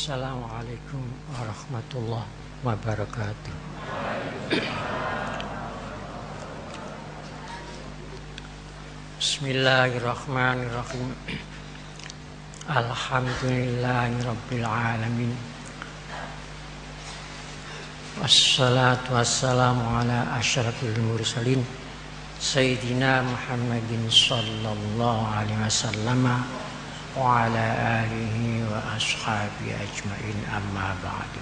Assalamualaikum warahmatullahi wabarakatuh. Bismillahirrahmanirrahim. Alhamdulillahirabbil alamin. Wassalatu wassalamu ala asyrafil mursalin Sayyidina Muhammadin sallallahu alaihi wasallam wa ala alihi wa ashabihi ajmain, amma ba'du.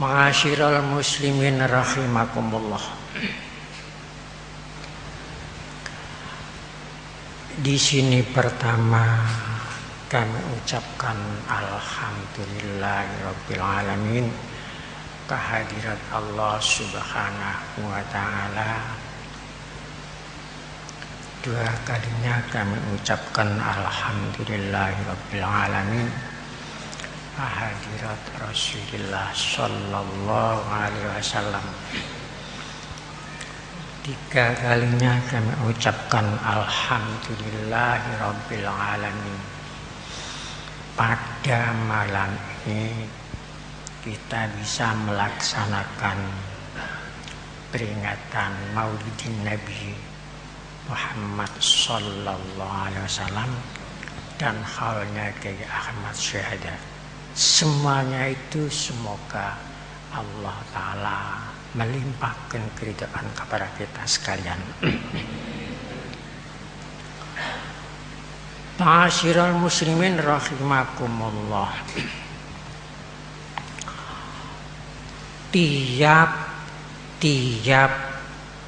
Ma'asyiral muslimin rahimakumullah. Di sini pertama kami ucapkan alhamdulillahirabbil alamin kehadirat Allah Subhanahu wa taala. Dua kalinya kami ucapkan alhamdulillahirabbil alamin kehadirat Rasulullah sallallahu alaihi wasallam. Tiga kalinya kami ucapkan alhamdulillahirabbil alamin. Pada malam ini kita bisa melaksanakan peringatan Maulidin Nabi Muhammad sallallahu alaihi wasallam dan halnya Kiai Ahmad Syahada. Semuanya itu semoga Allah Ta'ala melimpahkan keridhaan kepada kita sekalian. Ma'asyiral muslimin rahimakumullah. Tiap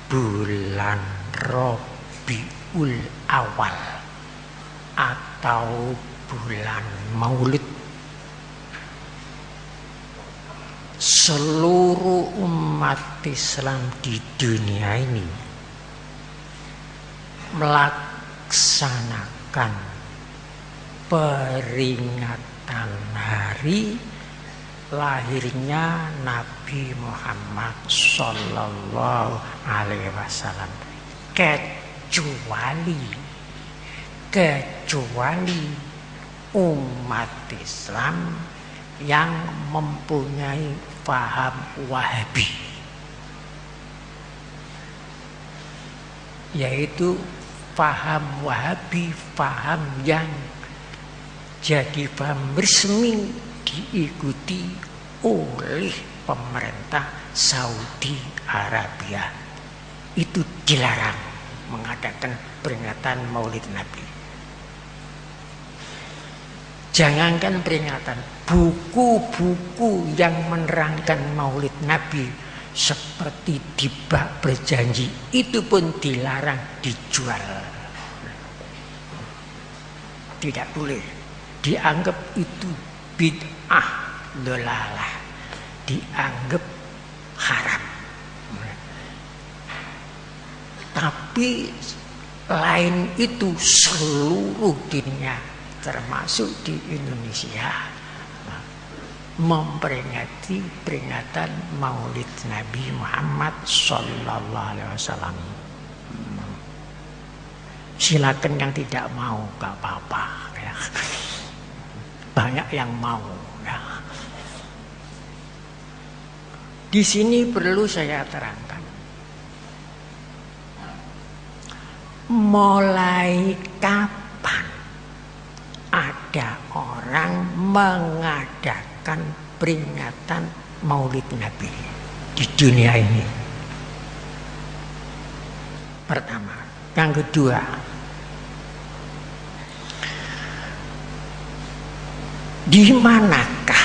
bulan Rabiul Awal atau bulan Maulid, seluruh umat Islam di dunia ini melaksanakan peringatan hari lahirnya Nabi Muhammad sallallahu alaihi wasallam, kecuali umat Islam yang mempunyai paham Wahabi, yaitu paham Wahabi, paham yang jadi paham resmi diikuti oleh pemerintah Saudi Arabia. Itu dilarang mengadakan peringatan Maulid Nabi. Jangankan peringatan, buku-buku yang menerangkan Maulid Nabi seperti di bab berjanji itu pun dilarang dijual. Tidak boleh, dianggap itu bid'ah dolalah, dianggap haram. Tapi lain itu seluruh dunia termasuk di Indonesia memperingati peringatan Maulid Nabi Muhammad sallallahu alaihi wasallam. Silakan yang tidak mau, gak apa-apa ya. Banyak yang mau ya. Di sini perlu saya terangkan, mulai kapan ada orang mengadakan peringatan Maulid Nabi di dunia ini? Pertama. Yang kedua, di manakah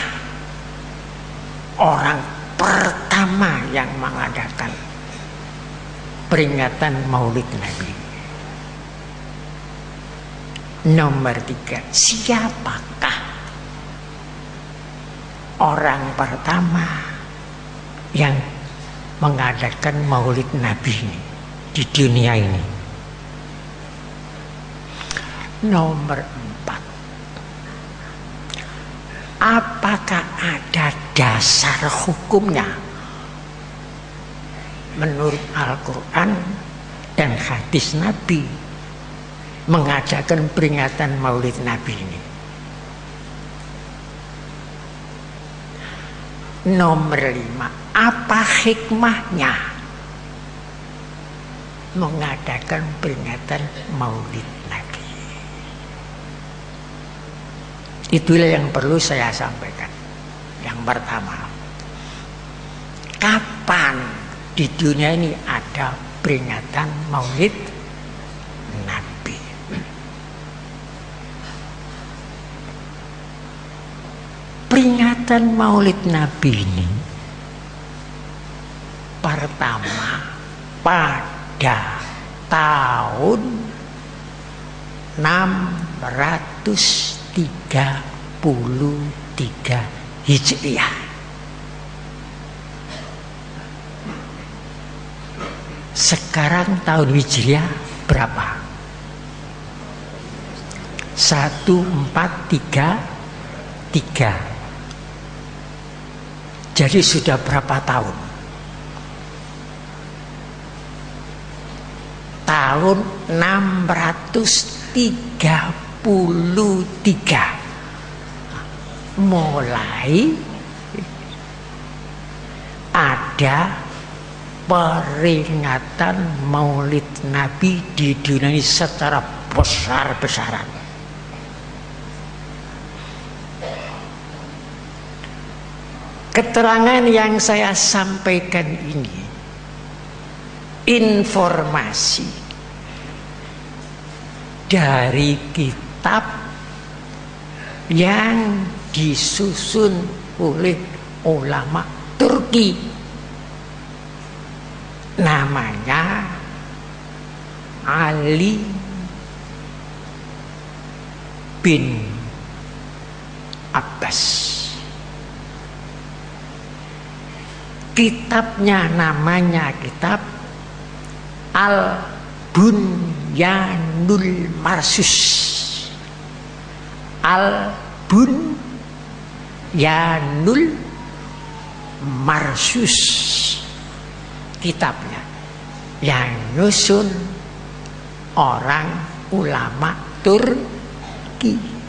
orang pertama yang mengadakan peringatan Maulid Nabi? Nomor 3, siapakah orang pertama yang mengadakan Maulid Nabi di dunia ini? Nomor 4, apakah ada dasar hukumnya menurut Al-Quran dan hadis Nabi mengadakan peringatan Maulid Nabi ini. Nomor 5, apa hikmahnya mengadakan peringatan Maulid Nabi? Itulah yang perlu saya sampaikan. Yang pertama, kapan di dunia ini ada peringatan Maulid Nabi? Peringatan Maulid Nabi ini pertama pada tahun 633 Hijriah. Sekarang tahun Hijriah berapa? 1433. Jadi sudah berapa tahun? Tahun 633 mulai ada peringatan Maulid Nabi di dunia ini secara besar-besaran. Keterangan yang saya sampaikan ini informasi dari kitab yang disusun oleh ulama Turki, namanya Ali bin Abbas. Kitabnya namanya kitab Al-Bunyanul Marsus. Al-Bunyanul Marsus kitabnya, yang nyusun orang ulama Turki.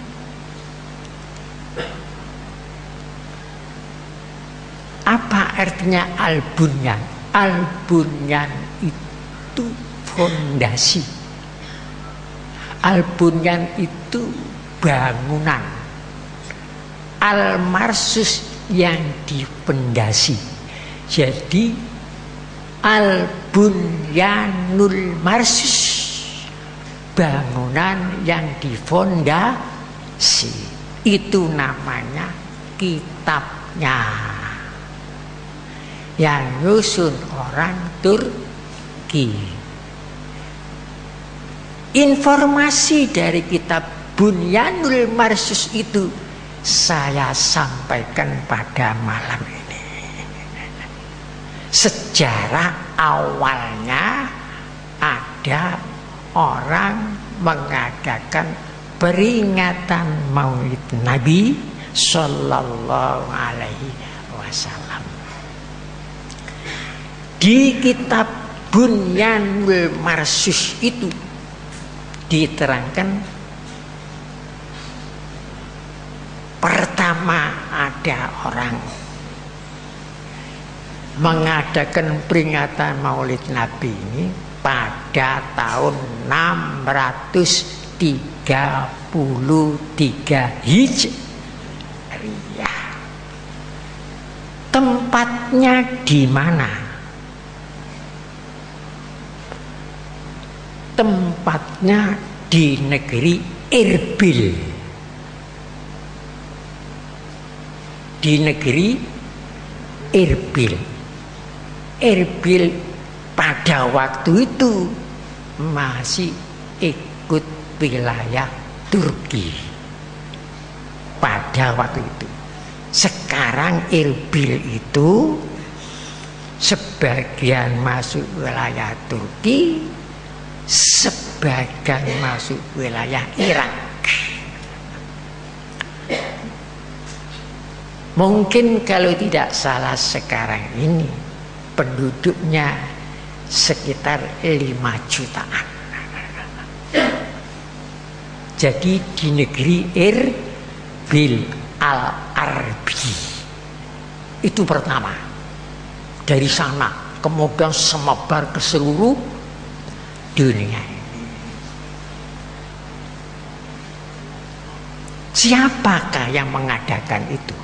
Apa artinya Al-Bunyan? Al-Bunyan itu fondasi. Al-Bunyan itu bangunan. Al-Marsus yang dipondasi. Jadi Al-Bunyanul Marsus, bangunan yang difondasi. Itu namanya kitabnya, yang nyusun orang Turki. Informasi dari kitab Bunyanul Marsus itu saya sampaikan pada malam ini. Sejarah awalnya ada orang mengadakan peringatan Maulid Nabi Sallallahu Alaihi Wasallam. Di kitab Bunyanul Marsus itu diterangkan pertama ada orang mengadakan peringatan Maulid Nabi ini pada tahun 633 Hijriah. Tempatnya di mana? Tempatnya di negeri Erbil. Di negeri Erbil. Erbil pada waktu itu masih ikut wilayah Turki. Pada waktu itu. Sekarang Erbil itu sebagian masuk wilayah Turki, sebagian masuk wilayah Irak. Mungkin kalau tidak salah sekarang ini penduduknya sekitar 5 jutaan. Jadi di negeri Erbil Al-Arbi itu pertama. Dari sana kemudian semebar ke seluruh dunia. Siapakah yang mengadakan itu?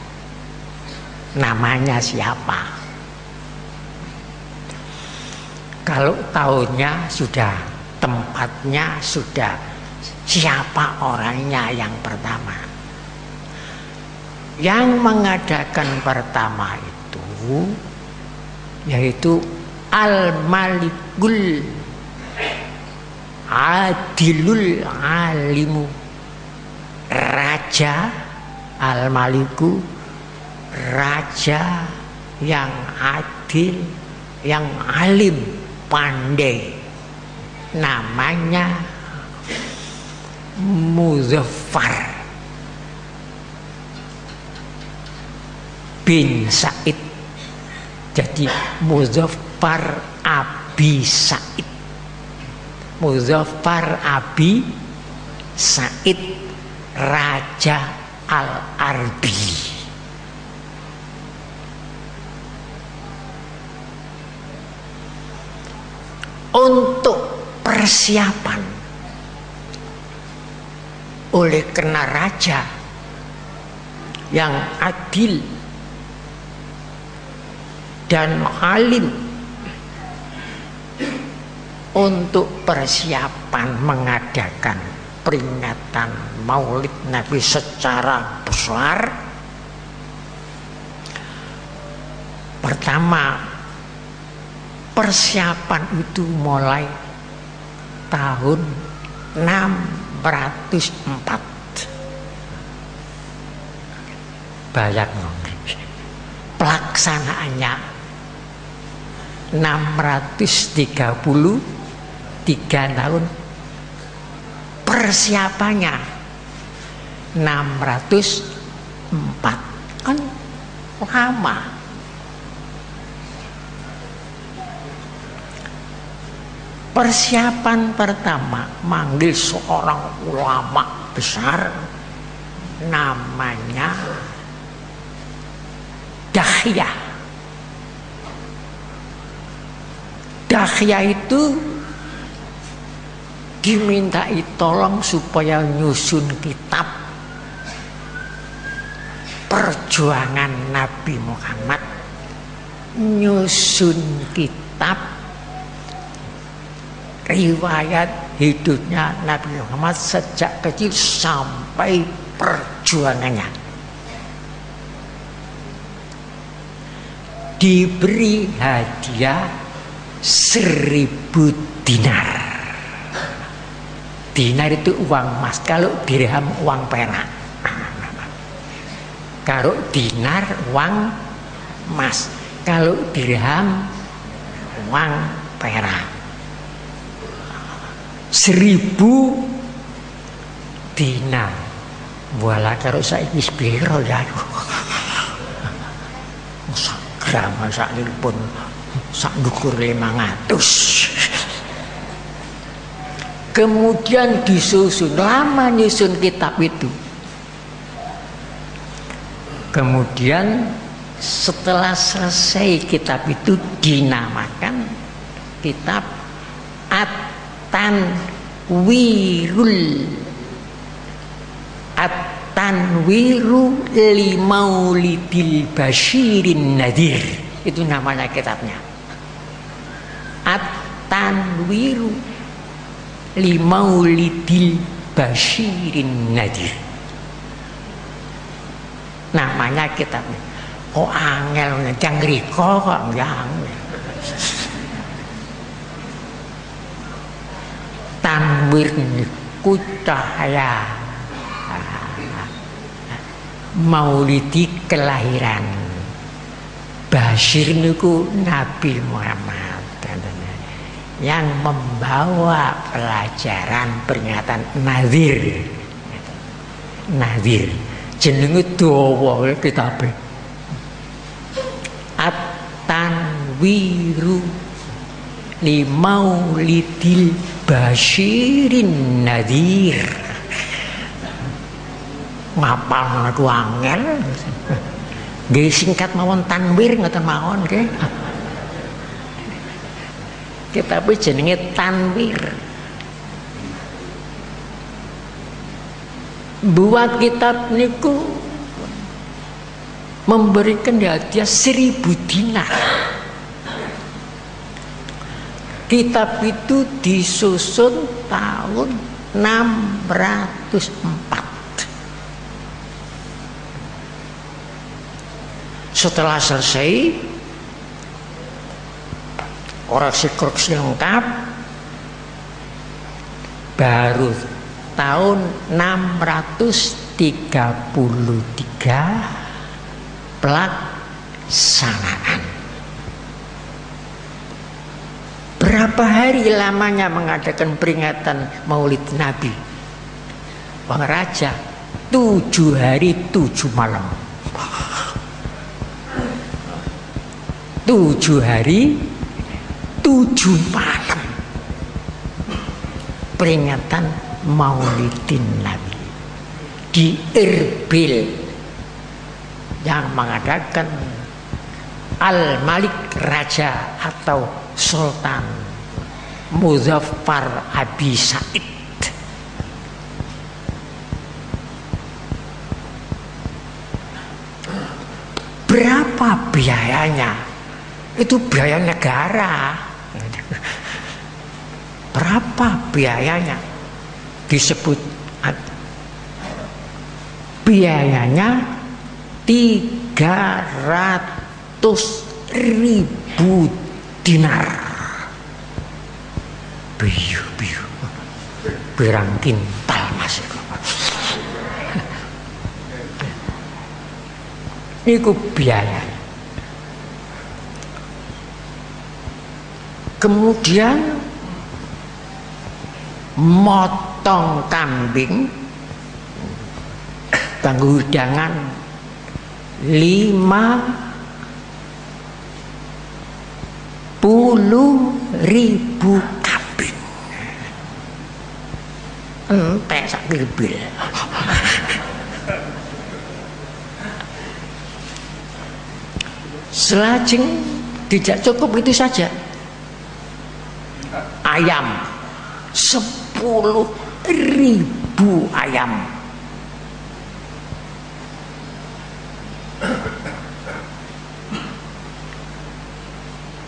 Namanya siapa? Kalau tahunnya sudah, tempatnya sudah, siapa orangnya yang pertama? Yang mengadakan pertama itu yaitu Al-Malikul Adilul Alimu, Raja Al-Maliku, raja yang adil, yang alim, pandai. Namanya Muzaffar bin Said. Jadi Muzaffar Abi Said. Muzaffar Abi Said, Raja Al-Arbi. Untuk persiapan oleh karena raja yang adil dan alim, untuk persiapan mengadakan peringatan Maulid Nabi secara besar, pertama persiapan itu mulai tahun 604. Bayangkan pelaksanaannya 633 tahun, persiapannya 604, kan lama. Persiapan pertama manggil seorang ulama besar namanya Dahya. Dahya itu dimintai tolong supaya nyusun kitab perjuangan Nabi Muhammad, nyusun kitab riwayat hidupnya Nabi Muhammad sejak kecil sampai perjuangannya. Diberi hadiah 1000 dinar. Dinar itu uang emas, kalau dirham uang perak. Kalau dinar uang emas, kalau dirham uang perak. 1000 dinar. Wala karo saiki piro ya. Sak gram sakniki pun sak ndukur 500. Kemudian disusun, lama nyusun kitab itu. Kemudian setelah selesai kitab itu dinamakan kitab At-Tanwiru li Maulidil Basyirin Nadir. Itu namanya kitabnya. At-Tanwiru li Maulidil Basyirin Nadir. Namanya kitabnya. Oh angel ngejang riko kok yang. Tanwir niku cahaya maulidi kelahiran, Basyir niku Nabi Muhammad yang membawa pelajaran peringatan Nadir. Nadir jenenge dawa kitabe. wiru li maulidil basyirin nadhir. Ngapal aku angel. Nggih singkat mawon tanwir ngoten mawon nggih. Tapi jenenge tanwir. Buat kitab niku memberikan hadiah 1000 dinar. Kitab itu disusun tahun 604. Setelah selesai koreksi lengkap, baru tahun 633 pelaksanaan. Berapa hari lamanya mengadakan peringatan Maulid Nabi? Bang Raja, 7 hari 7 malam. 7 hari 7 malam peringatan Maulidin Nabi di Erbil yang mengadakan Al-Malik Raja atau Sultan Muzaffar Abi Said. Berapa biayanya? Itu biaya negara. Berapa biayanya? Disebut biayanya 300.000 dinar. Biu pirang kintal Mas. Niku biaya. Kemudian motong kambing kanggo hidangan 50.000 kambing. Entek sak kirbil. Selajeng tidak cukup itu saja. Ayam 10.000 ayam.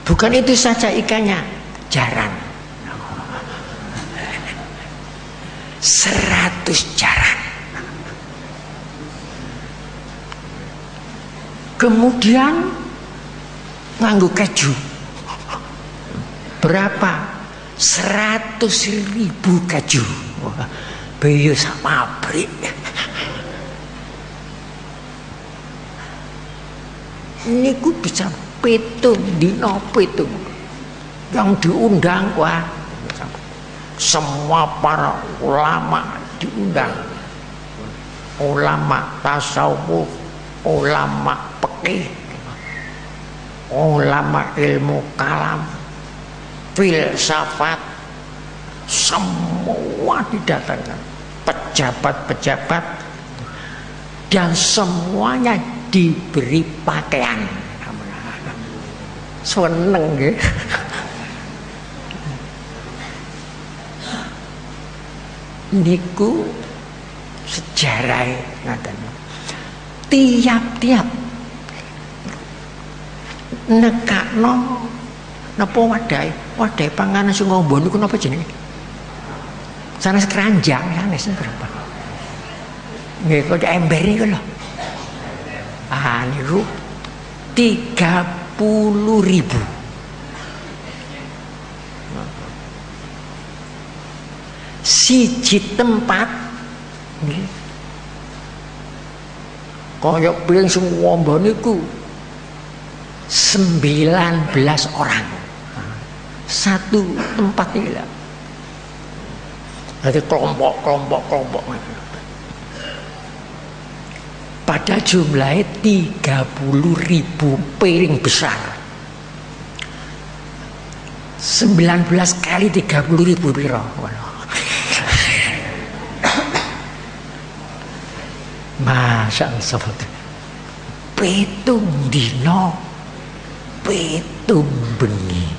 Bukan itu saja ikannya, jaran 100 jaran. Kemudian nganggo keju. Berapa? 100.000 keju. Biaya sak pabrik. Niku bisa pitung dina pitung. Yang diundang wah semua para ulama diundang. Ulama tasawuf, ulama fikih, ulama ilmu kalam, filsafat, semua didatangkan, pejabat-pejabat, dan semuanya diberi pakaian. Seneng nggih. Niku sejarah ngaten. Tiap-tiap nekakno napa wadahe panganan sing ngombo niku napa jenenge? Sanes keranjang sanes berapa? Nggih kok ember niku lho. Ah niku 30.000. Siji tempat nggih. Kaya piring sing ngombo niku 19 orang. Satu tempat ini lah. Jadi kelompok. Pada jumlahnya 30.000 piring besar. 19 kali 30.000 piro. Masya Allah. Pitung dino, pitung bengi.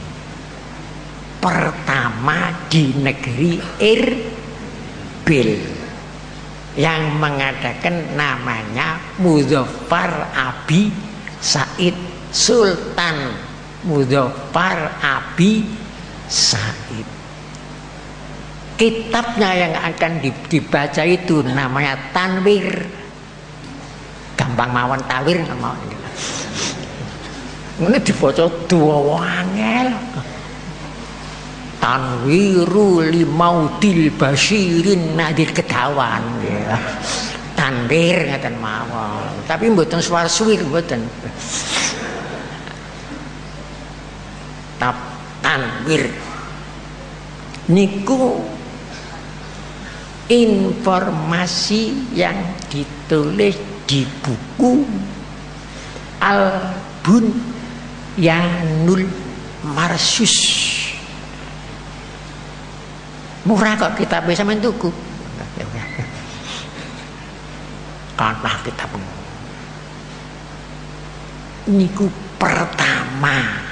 Pertama di negeri Irbil yang mengadakan namanya Muzaffar Abi Said, Sultan Muzaffar Abi Said. Kitabnya yang akan dibaca itu namanya Tanwir. Gampang mawon Tanwir mau. Ini dibaca dua wangel. Tanwiru limaudil basyirin nadir kedawan ya. Tanwir ngaten mawon. Tapi mboten swar-swir mboten. Tanwir niku informasi yang ditulis di buku Al-Bunyanul Marsus. Murah kok kitabnya sampean tuku. Kathah kitab niku pertama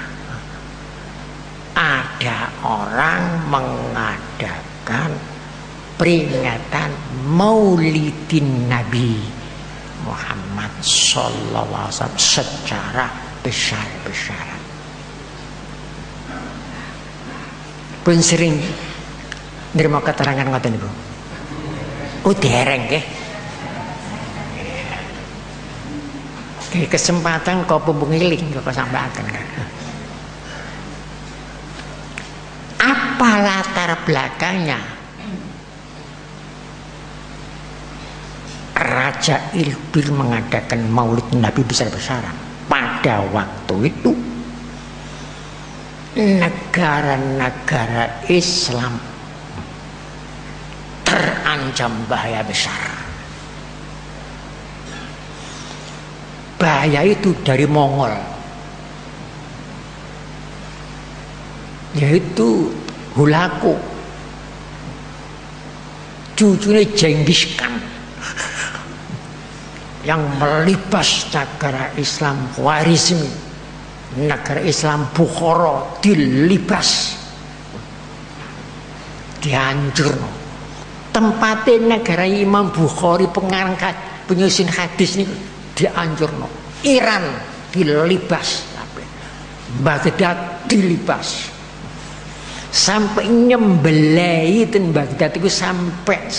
ada orang mengadakan peringatan Maulidin Nabi Muhammad sallallahu alaihi wasallam secara besar-besaran. Pun sering nerima keterangan ngoten niku. Oh dereng nggih. Kesempatan kau pembungiling kau sampaikan. Apa latar belakangnya Raja Irbil mengadakan Maulid Nabi besar-besaran? Pada waktu itu negara-negara Islam terancam bahaya besar. Bahaya itu dari Mongol, yaitu Hulaku, cucunya Genghis Khan yang melibas negara Islam Khwarizmi, negara Islam Bukhara dilibas, dihancur. Tempatnya negara Imam Bukhari pengarang penyusun hadis ini dihancurno. Iran dilibas, Baghdad dilibas, sampai nyembelih ten Baghdad itu sampai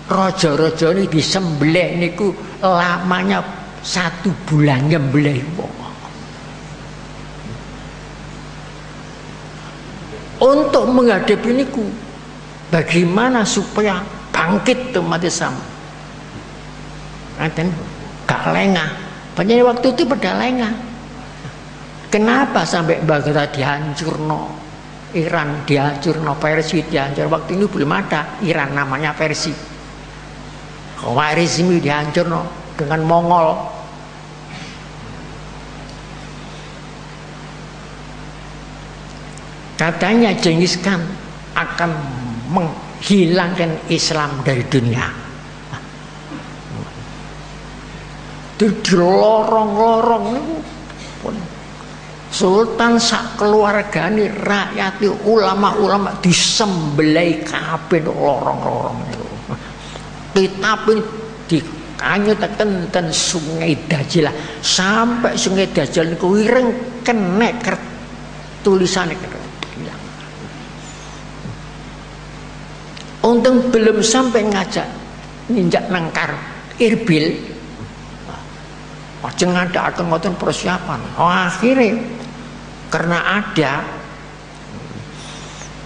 raja-raja ini disembelih niku lamanya 1 bulan nyembelih wong. Untuk menghadapi niku bagaimana supaya bangkit umat Islam? Ngaten gak lengah. Panjang waktu itu pada lengah. Kenapa sampai Baghdad dihancurno, Iran dihancurno, Persia dihancur? Waktu ini belum ada Iran, namanya Persia. Khwarizmi dihancurno dengan Mongol. Katanya Genghis Khan akan menghilangkan Islam dari dunia. Di lorong-lorong pun Sultan sak keluargane, rakyat, ulama-ulama disembelih kabeh lorong-lorong itu. Kitab ini dikanyutaken ten Sungai Dajjal sampai Sungai Dajjal niku wireng kenek tulisane hilang. Untung belum sampai ngajak ninjak nangkar Irbil. Ajeng ada ngoten persiapan. Oh, akhirnya karena ada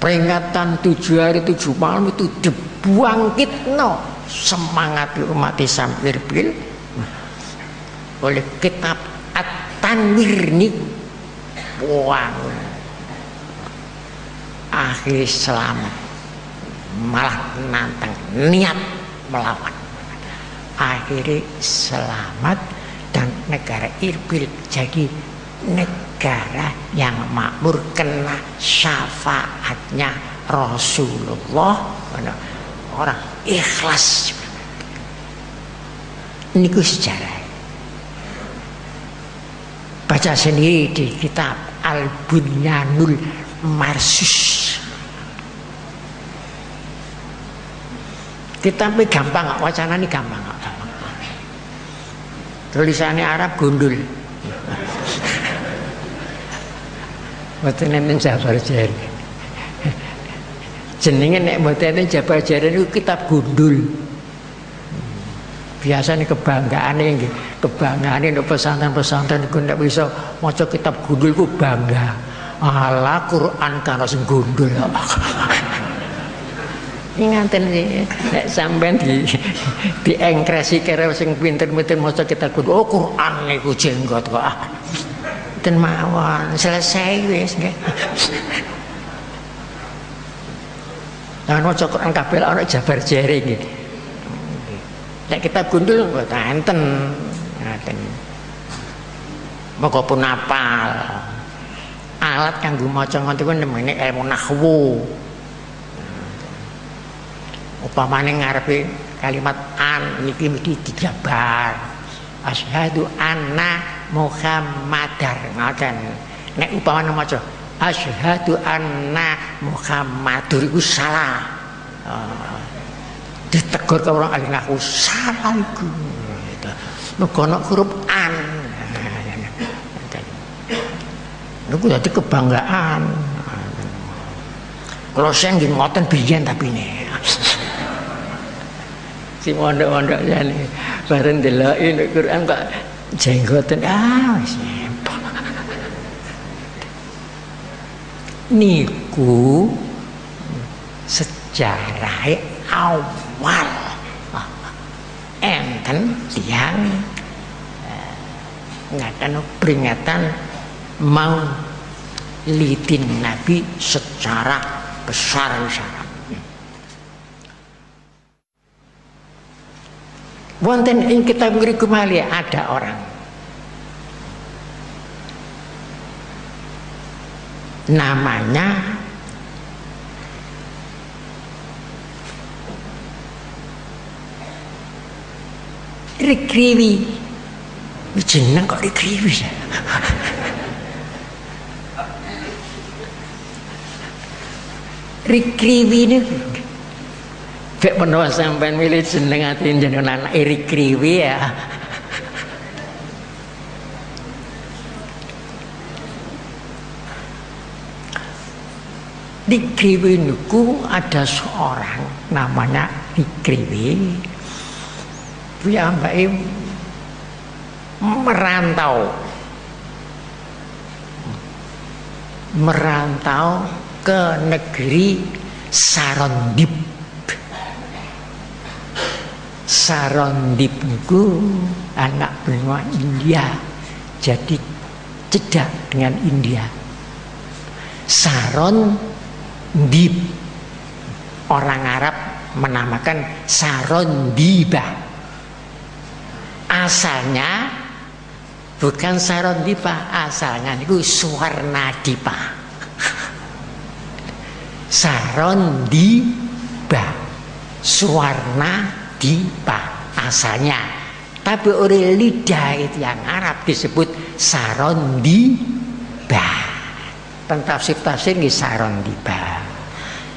peringatan 7 hari 7 malam itu dibangkitno semangat umat Islam Irbil oleh kitab At-Tanwir niku. Wah, akhir selamat, malah nantang niat melawan. Akhirnya selamat dan negara Irbil jadi negara negara yang makmur kena syafaatnya Rasulullah. Orang ikhlas. Ini sejarah. Baca sendiri di kitab Al-Bunyanul Marsus. Kitabnya gampang, wacana ini gampang. Tulisannya Arab gundul. Mboten enten Jabar Jari. Jenenge nek mboten enten Jabar Jari niku kitab gundul. Biasanya kebanggaane nggih, kebanggaane nek pesantren-pesantren iku nek bisa maca kitab gundul ku bangga. Ala Quran karo sing gundul. Ingaten nek sampean di engkresi kere sing pinter-pinter maca kitab gundul. Oh Quran niku jenggot kok. Den mawon selesai wis nggih. Lah maca Quran kabeh ana Jabar Jere nggih. Nek kitab gundul mboten enten. Ngaten. Moko pun apal. Alat kanggo maca ngoten kuwi nemene ilmu nahwu. Upamane ngarepe kalimat an niki mesti dijabar. Asyhadu anna Muhammadar ngoten. Nek upamane maca asyhadu anna Muhammadur iku salah. Ditegur karo orang ahli nahwu salah iku. Mergo ana huruf an. Niku dadi kebanggaan. Kalau saya nggih ngoten biyen tapi ne. Si mondok-mondok jane bareng deloki nek Quran kok jenggoten wis nyempol. Niku sejarah awal enten tiyang ngaten peringatan mau lidin Nabi secara besar-besaran. Wonten ing kitab ngriku malih ada orang namanya Rikriwi. Jeneng kok Rikriwi ya? Rikriwi ini Bek menawa sampean milih jeneng ati jenengan anak Rikriwi ya. Rikriwi niku ada seorang namanya Rikriwi. Piyambake merantau ke negeri Sarondip. Sarondip niku anak benua India, jadi cedak dengan India. Sarondip, orang Arab menamakan Sarondiba. Asalnya bukan Sarondipa, asalnya niku Suwarnadipa. Sarondiba, Suwarnadipa asalnya, tapi oleh lidah itu yang Arab disebut Sarondiba. Tafsir ini Sarondiba.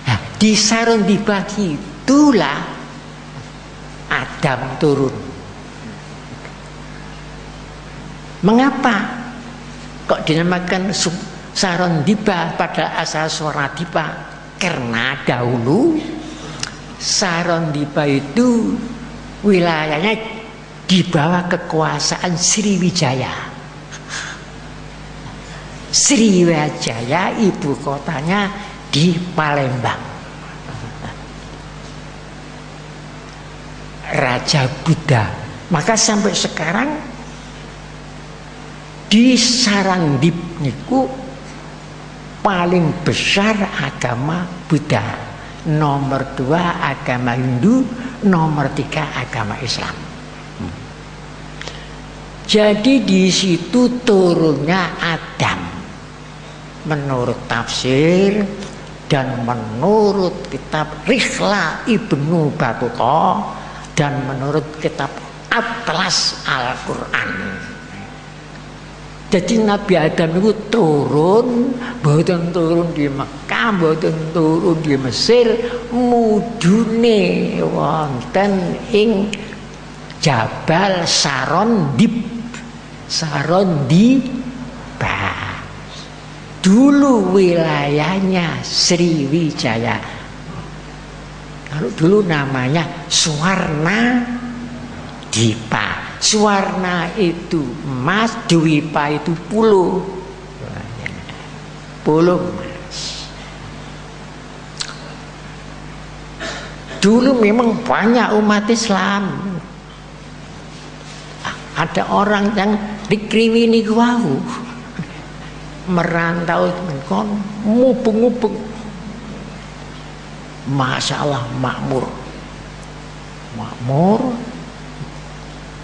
Nah, di Sarondiba itulah Adam turun. Mengapa kok dinamakan Sarondiba pada asal Suwarnadipa? Karena dahulu Sarondiba itu wilayahnya di bawah kekuasaan Sriwijaya. Sriwijaya ibu kotanya di Palembang. Raja Buddha. Maka sampai sekarang di Sarondip niku paling besar agama Buddha, nomor 2 agama Hindu, nomor 3 agama Islam. Jadi di situ turunnya Adam menurut tafsir dan menurut kitab Rihla Ibnu Battuta dan menurut kitab Atlas Al-Quran. Jadi Nabi Adam itu turun, mboten turun di Mekah, mboten turun di Mesir, mudune wonten ing Jabal Sarondib. Sarondibah. Dulu wilayahnya Sriwijaya. Kalau dulu namanya Suwarna Dipa. Suwarna itu emas, Dwipa itu pulau. Pulau emas. Dulu memang banyak umat Islam. Ada orang yang dikriwini wau merantau menkon mubeng-mubeng. Masya Allah makmur. Makmur.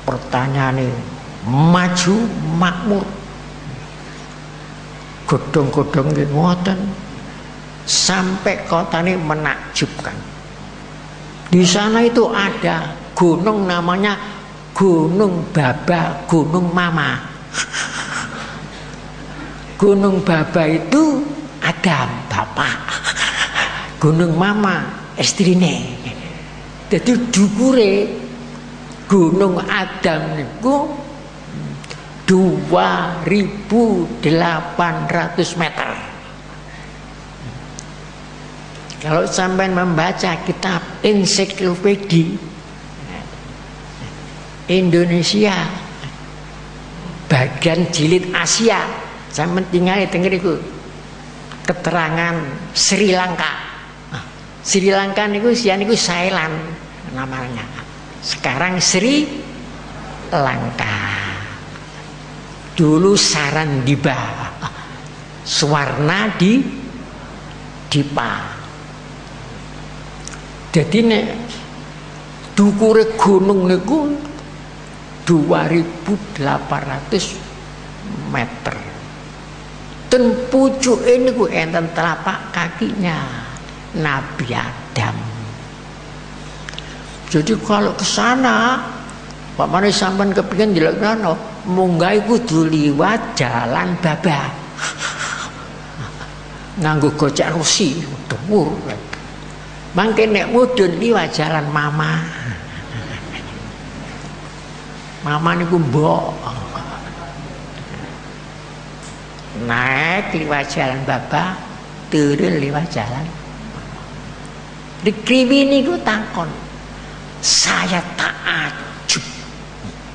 Pertanyaan ini maju makmur, godong-godong ngoten sampai kota ini menakjubkan. Di sana itu ada gunung namanya Gunung Baba, Gunung Mama. Gunung Baba itu Adam bapak, Gunung Mama istrine. Jadi dukure Gunung Adam niku 2.800 meter. Kalau sampai membaca kitab ensiklopedia Indonesia bagian jilid Asia, sampai tinggal itu keterangan Sri Lanka. Sri Lanka niku sian niku Thailand namanya. Sekarang Sri Lanka. Dulu Sarandiba, Suwarna Dipa. Jadi nek dukure gunung niku 2.800 meter. Ten pucuke niku enten telapak kakinya Nabi Adam. Jadi kalau ke sana, Pak Mane sampean kepingin ndelok kono, munggah kudu liwat jalan Baba. Nganggo gocek rusi, dhuwur. Mangke nek mudhun liwat jalan Mama. Mama niku mbok. Naik liwat jalan Baba, turun liwat jalan Mama. Dikriwi niku takon. Saya takjub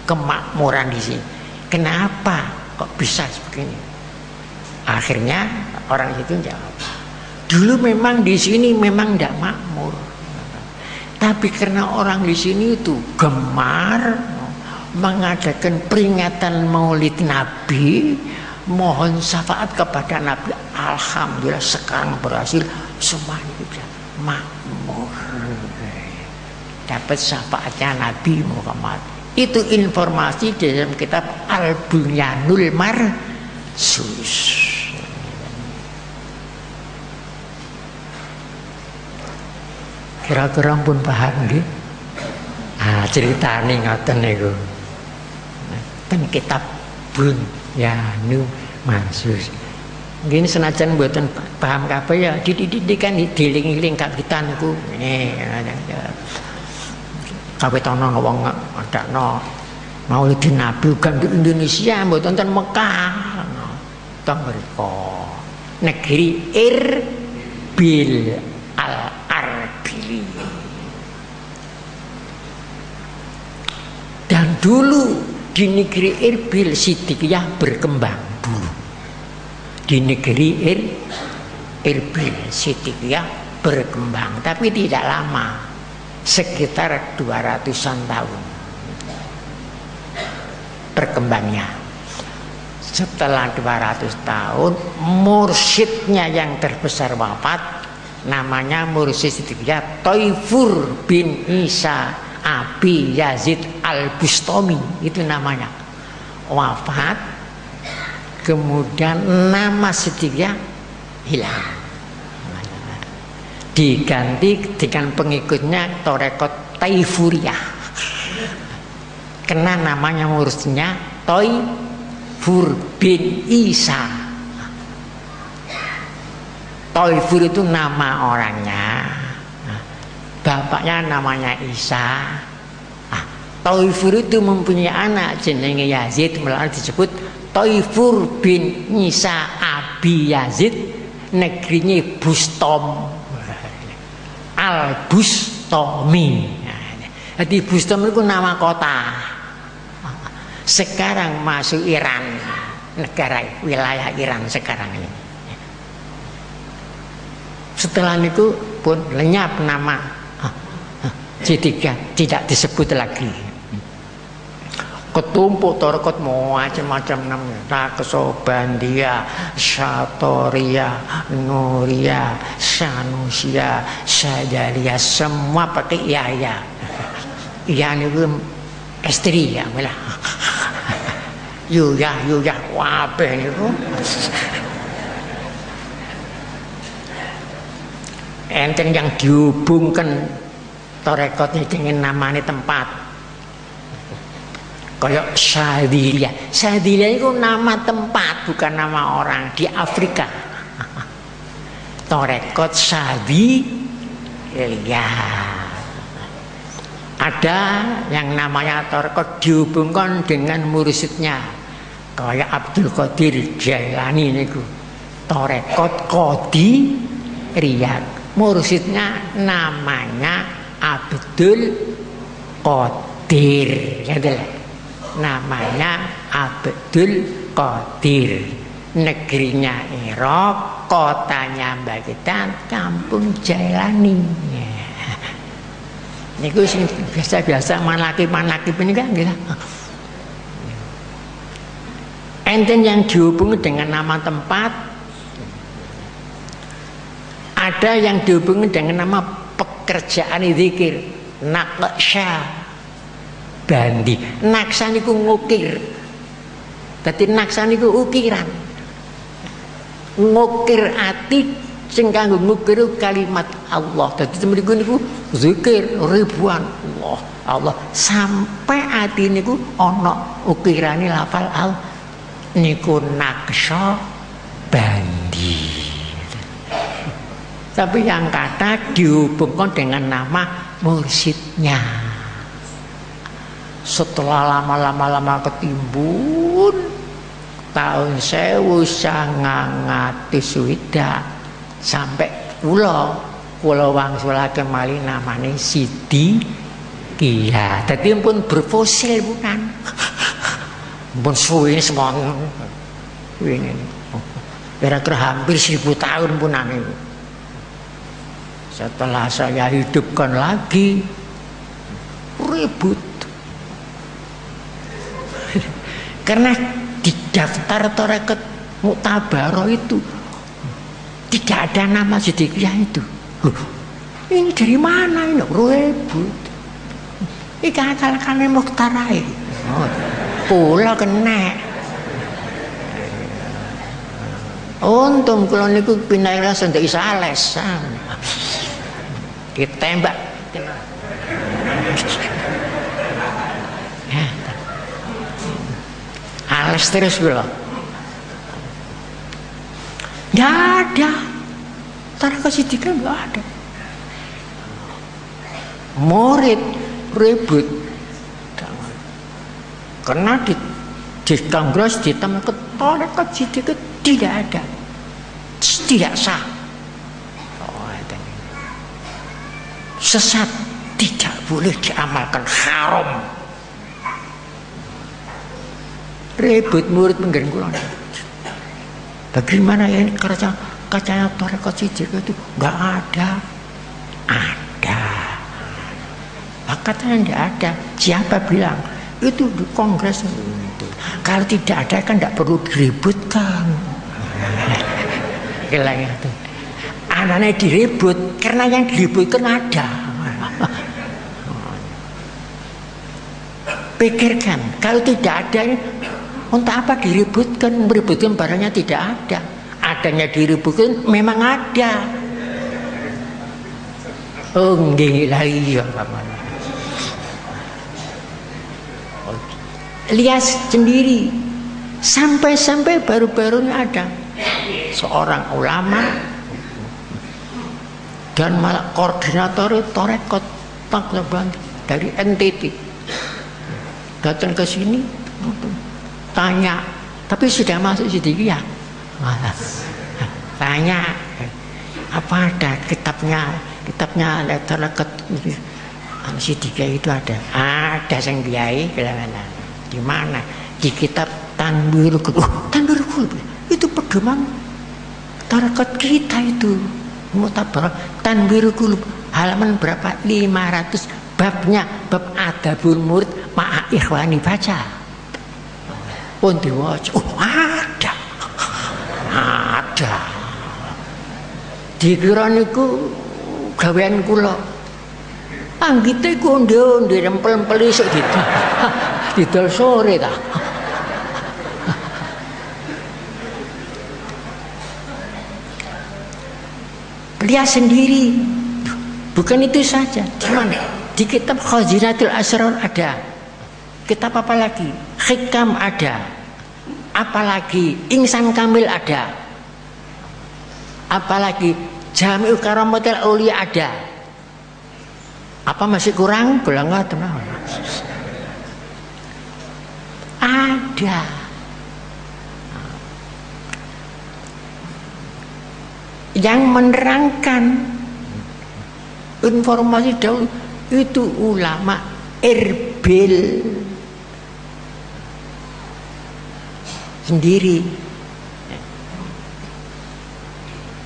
kemakmuran di sini. Kenapa kok bisa begini? Akhirnya orang itu jawab, dulu memang di sini memang tidak makmur, tapi karena orang di sini itu gemar mengadakan peringatan Maulid Nabi, mohon syafaat kepada Nabi. Alhamdulillah sekarang berhasil, semuanya bisa makmur. Dapat syafaatnya Nabi Muhammad. Itu informasi dalam kitab Al-Bunyanul Marsus. Kira-kira pun paham nggih? Ceritane ngoten niku. Ten kitab Bunyanul Marsus. Nggih senajan mboten paham kabeh ya dididikan diling-iling kapitan niku. Kawetono wong adakno Maulid Nabi kan di Indonesia mboten ten Mekah. Teng mriku negeri Irbil Al-Arbil. Dan dulu di negeri Irbil Siddiqiyah berkembang dulu. Di negeri Irbil Siddiqiyah berkembang, tapi tidak lama. Sekitar 200-an tahun berkembangnya. Setelah 200 tahun mursyidnya yang terbesar wafat, namanya Mursyid Siddiqiyah Thaifur bin Isa Abi Yazid Al-Bustami, itu namanya. wafat, kemudian nama Siddiqiyah hilang, diganti dengan pengikutnya Torekot Taifuriyah. Kena namanya muridnya Taifur bin Isa. Taifur itu nama orangnya, bapaknya namanya Isa. Taifur itu mempunyai anak jenenge Yazid, malah disebut Taifur bin Isa Abi Yazid, negerinya Bustom, Al Bustomi. Jadi Bustom itu nama kota. Sekarang masuk Iran, negara wilayah Iran sekarang ini. Setelah itu pun lenyap nama Siddiqiyah, tidak disebut lagi. Ketumpuk Torekot macam-macam namanya, Raksobandia, Satoria, Nuria, Sanusia, Sadalia, semua pakai iya. Iya itu istri ya, malah. Yuya, wabah itu. Enten yang dihubungkan Torekotnya dengan namanya tempat. Kayak Sadilia. Sadilia itu nama tempat, bukan nama orang di Afrika. Torekot Sadilia. Ada yang namanya Torekot dihubungkan dengan mursyidnya. Kayak Abdul Qadir Jailani niku. Torekot Qadiriyah. Mursyidnya namanya Abdul Qadir. Namanya Abdul Qadir, negerinya Irak, kotanya Mbak kita Kampung Jailani. Niku sing biasa-biasa manakib ini kan gitu. Enten yang dihubungi dengan nama tempat, ada yang dihubungi dengan nama pekerjaan zikir, naqsya. Bandi, naksa niku ngukir. Dadi naksa niku ukiran. Ngukir ati sing kanggo ngukir kalimat Allah. Dadi mriku niku zikir ribuan Allah sampai ati niku ana ukirane lafal al niku naksa bandi. Tapi yang kata dihubungkan dengan nama mursyidnya. Setelah lama ketimbun tahun 1900 sampai kula wangsulaken malih namanya Siddiqiyah. Dadi pun berfosil bukan. Pun suwi semon. Ini. Kira-kira hampir 1000 tahun pun itu. Setelah saya hidupkan lagi ribut. Karena di daftar Torekot Muktabaroh itu tidak ada nama Siddiqiyah itu. Loh, ini dari mana ini? Ribut. Ini akal-akalnya Mukhtarai. Pula kena. Untung kalau niku pindah langsung dari Sales. Ditembak. Ales terus gula. Nggak ada. Torekot Siddiqiyah nggak ada. Murid ribut. Karena di Kongres ditemukan Torekot Siddiqiyah tidak ada, tidak sah. Sesat, tidak boleh diamalkan, haram. Ribut murid penggen kula. Bagaimana ya ini kacanya Torekot Siddiqiyah itu nggak ada. Ada. Katanya nggak ada. Siapa bilang? Itu di Kongres itu. Kalau tidak ada kan tidak perlu diributkan. Gila itu. Anaknya diribut karena yang diributkan ada. Pikirkan kalau tidak ada Untuk apa diributkan? Meributkan barangnya tidak ada. Adanya diributkan memang ada. Oh nggih lah iya. Lihat sendiri. Sampai-sampai baru-barunya ada seorang ulama dan malah koordinator Torekot dari NTT datang ke sini tanya, tapi sudah masuk sedikit ya, tanya apa ada kitabnya Torekot sedikit itu ada sang kiai di mana? Di kitab Tanwirul Qulub. Tanwirul Qulub itu pedoman tarekat kita itu. Mutabar Tanwirul Qulub halaman berapa? 500, babnya bab adabul murid ma'a ikhwani, baca. Pun diwaca. Oh, ada. Ada. Dikira niku gawean kula. Anggite ku onde-onde rempel-empel isuk didol sore ta. Lihat sendiri. Bukan itu saja. Di mana? Di kitab Khazinatul Asrar ada. Kitab apa lagi? Hikam ada. Apalagi Insan Kamil ada. Apalagi Jami'ul Karamatul Auliya ada. Apa masih kurang? Bilang enggak tenang. Ada. Yang menerangkan informasi dahulu itu ulama Erbil sendiri.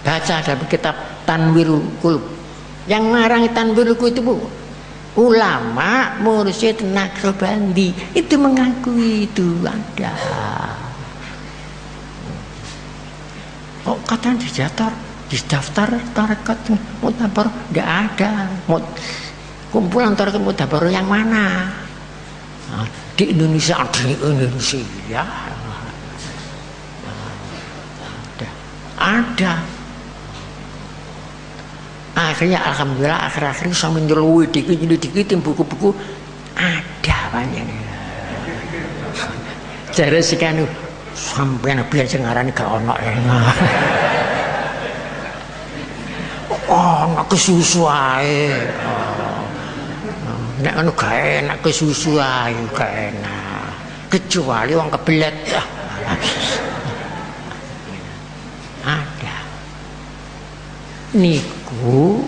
Baca dalam kitab Tanwirul Qulub. Yang ngarang Tanwirul Qulub itu ulama mursyid Naqsyabandi itu mengakui itu ada. Kok katanya di daftar tarekat mutabar tidak ada. Kumpulan tarekat mutabar yang mana? Nah, di Indonesia ada. Akhirnya alhamdulillah akhir-akhir saya menjelui dikit buku-buku ada banyak. Jare sikane sampeyan biyen sing ngarani gak ono enak. Nak kesusu ae. Nek anu gak enak kesusu ae gak enak. Kecuali wong kebelet. Ada. Niku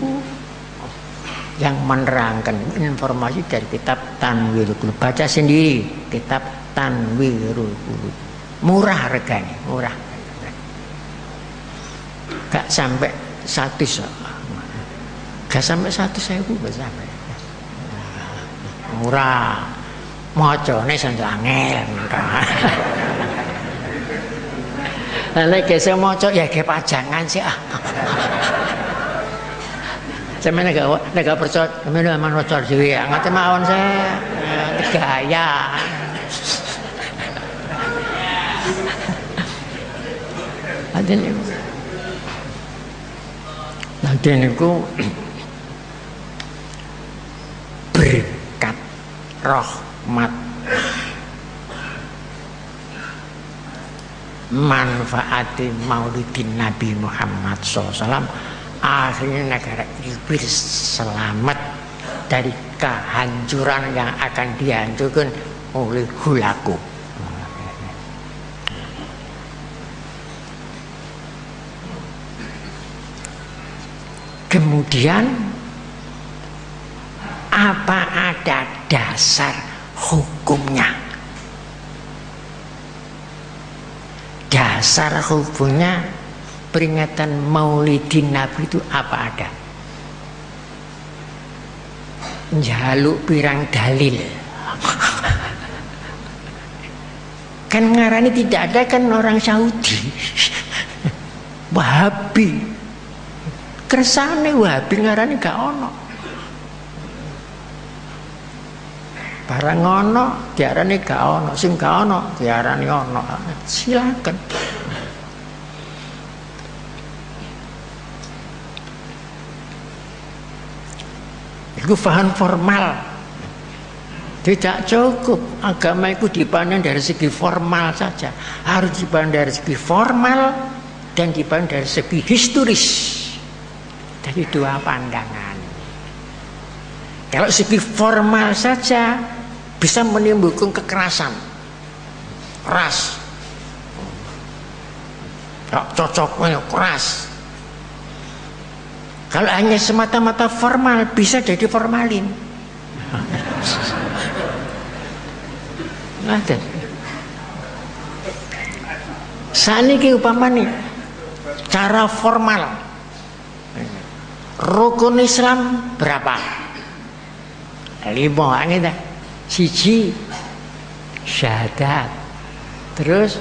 yang menerangkan informasi dari kitab Tanwirul Qulub. Baca sendiri kitab Tanwirul Qulub. Murah regane, murah. Gak sampai 100. Gak sampai 100.000 gak sampai. Murah. Macane sanjo angel. Lah gese maca ya ge pajangan sih ah. Sampeyan nek percaya, sampeyan aman maca dhewe ya. Ngate mawon saya gaya. Nanti niku berkat rahmat manfaati maulidin Nabi Muhammad SAW, akhirnya negara Inggris selamat dari kehancuran yang akan dihancurkan oleh hulaku. Kemudian apa ada dasar hukumnya? Dasar hukumnya peringatan Maulidin Nabi itu apa ada? Njaluk pirang dalil. Kan ngarani tidak ada kan orang Saudi. Wahabi. Kersane Wahabi ngarani gak ono. Barang ono diarani gak ono, sing gak ono diarani ono. Silakan. Itu paham formal. Tidak cukup agama itu dipandang dari segi formal saja. Harus dipandang dari segi formal dan dipandang dari segi historis. Dari dua pandangan. Kalau segi formal saja bisa menimbulkan kekerasan, keras, tak cocok, keras. Kalau hanya semata-mata formal bisa jadi formalin. Ada. Saniki upamane cara formal. Rukun Islam berapa? 5 ngene. 1 syahadat. Terus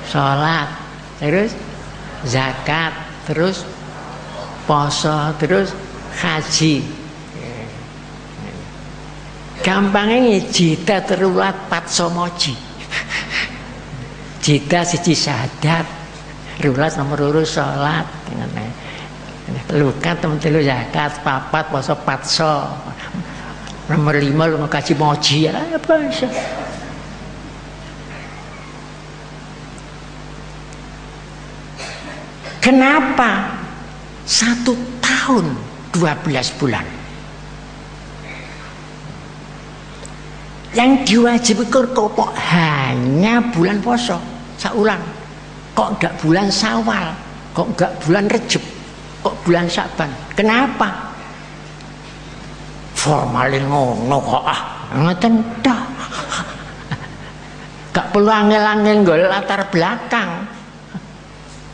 salat, terus zakat, terus poso, terus haji. Gampangnya jita terulat patso moji. Jita 1 syahadat, rulat nomor 2 salat, lukat nomor 3 zakat, 4 poso patso, nomor 5 lu kasih moji, apa bisa? Kenapa 1 tahun 12 bulan yang diwajibkan kok hanya bulan poso saulan, kok enggak bulan Syawal, kok enggak bulan Rejab, kok bulan Syaban? Kenapa? Formalin ngono kok ngoten tok. Gak perlu angel-angel nggo latar belakang.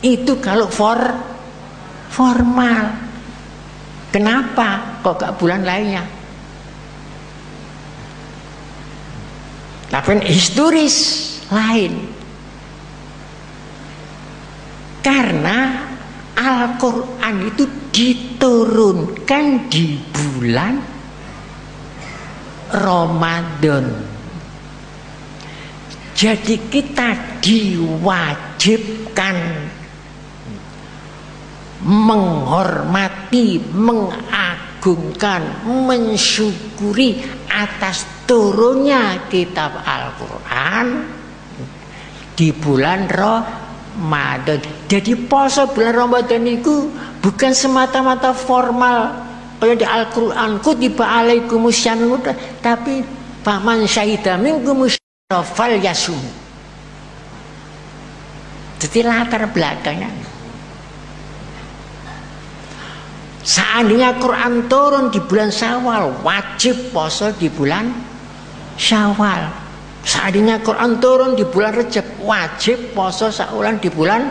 Itu kalau formal. Kenapa kok gak bulan lainnya? Tapi historis lain. Karena Al-Quran itu diturunkan di bulan Ramadan. Jadi kita diwajibkan menghormati, mengagungkan, mensyukuri atas turunnya kitab Al-Quran di bulan Ramadan. Jadi poso bulan Ramadan itu bukan semata-mata formal kayak di Al-Quran kutiba alaikumus syam, tapi faman syahida minkumus fal yasum. Jadi latar belakangnya, seandainya Quran turun di bulan Syawal, wajib poso di bulan Syawal. Seandainya Quran turun di bulan Rejab, wajib poso saulan di bulan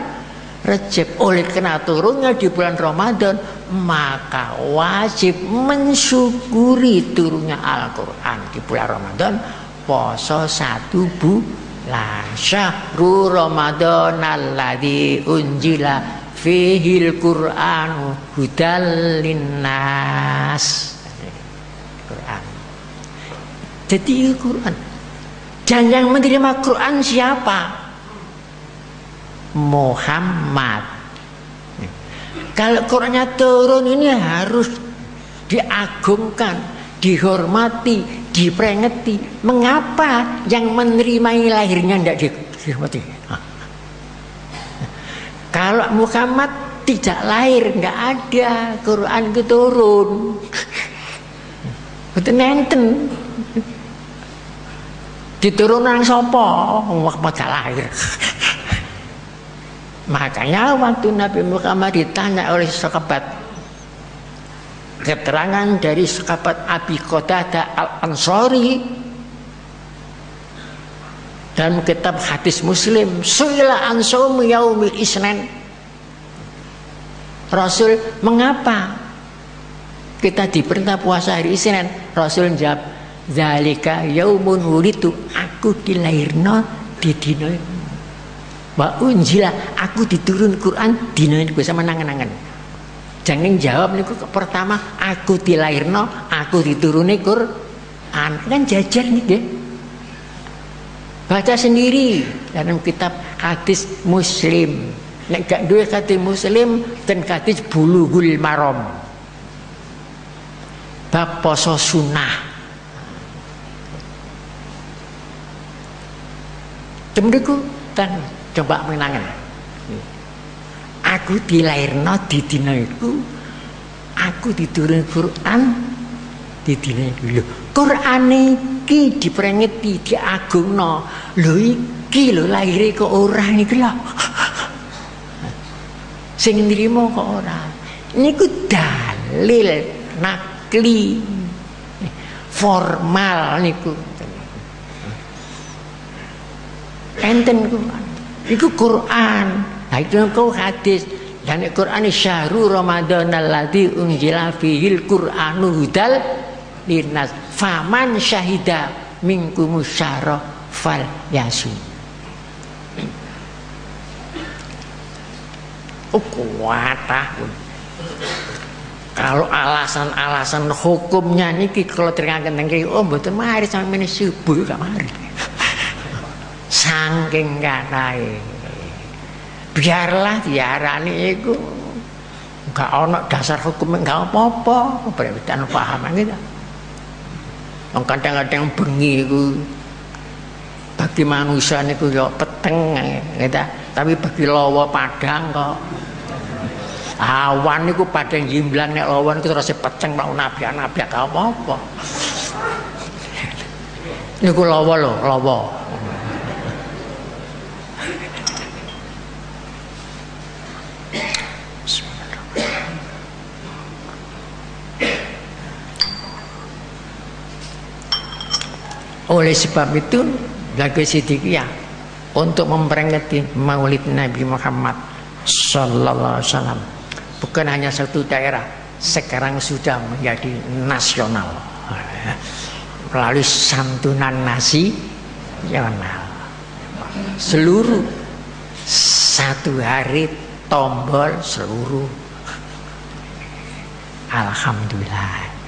Rejab. Oleh karena turunnya di bulan Ramadan, maka wajib mensyukuri turunnya Al-Quran di bulan Ramadan. Poso 1 bulan. Syahrul Ramadan alladzi unjila fihil Qur'an hudal linnas. Quran. Jadi Quran. Dan yang menerima Quran siapa? Muhammad. Kalau Qurannya turun ini harus diagungkan, dihormati, diperingati. Mengapa yang menerima lahirnya tidak dihormati? Kalau Muhammad tidak lahir, nggak ada Quran itu turun. Betul nenten. Diturun nang sopo Muhammad gak lahir. Makanya waktu Nabi Muhammad ditanya oleh sahabat, keterangan dari sahabat Abi Qatadah Al-Ansari dalam kitab hadis Muslim, suila an shaumi yaumil isnin. Rasul, mengapa kita diperintah puasa hari Isnin? Rasul jawab, zalika yaumun wulitu, aku dilahirno di dina wa unjila, aku diturun Quran dina iku sama nangan-nangan. Jangan jawab niku pertama, aku dilahirno, aku dituruni Kan jajar nih deh. Baca sendiri dalam kitab hadis Muslim. Nek gak duwe hadis Muslim dan hadis Bulughul Maram. Bab poso sunah. Temriku dan coba menangan. Aku dilairno di dina iku. Aku diturun Quran di dina iku. Quran iki diprengeti diagungno. Lho iki lho lahire kok ora niki lho. Sing nrimo kok ora. Niku dalil nakli formal niku. Enten iku Quran. Nah itu kau hadis. Dan Quran ini syahrul Ramadan alladzi unzila fihil Qur'anu hudal linnas faman syahida minkumus syahra fal yasum. Kuat kalau alasan-alasan hukumnya niki kalau terangkan tengki mboten mari sampe meneh subuh gak mari. Saking katae. Biarlah diarani iku gak ana dasar hukum gak apa-apa, berebutan paham gitu. Wong kadang-kadang bengi iku bagi manusia niku ya peteng gitu. Tapi bagi lawa padang kok awan niku padang jimblang nek lawan iku terus peteng mau nabi-nabi gak apa-apa. Niku lawa lho, lawa. Oleh sebab itu lagu Siddiqiyah untuk memperingati Maulid Nabi Muhammad Sallallahu Alaihi Wasallam bukan hanya satu daerah, sekarang sudah menjadi nasional melalui santunan nasional. Seluruh satu hari tombol seluruh. Alhamdulillah.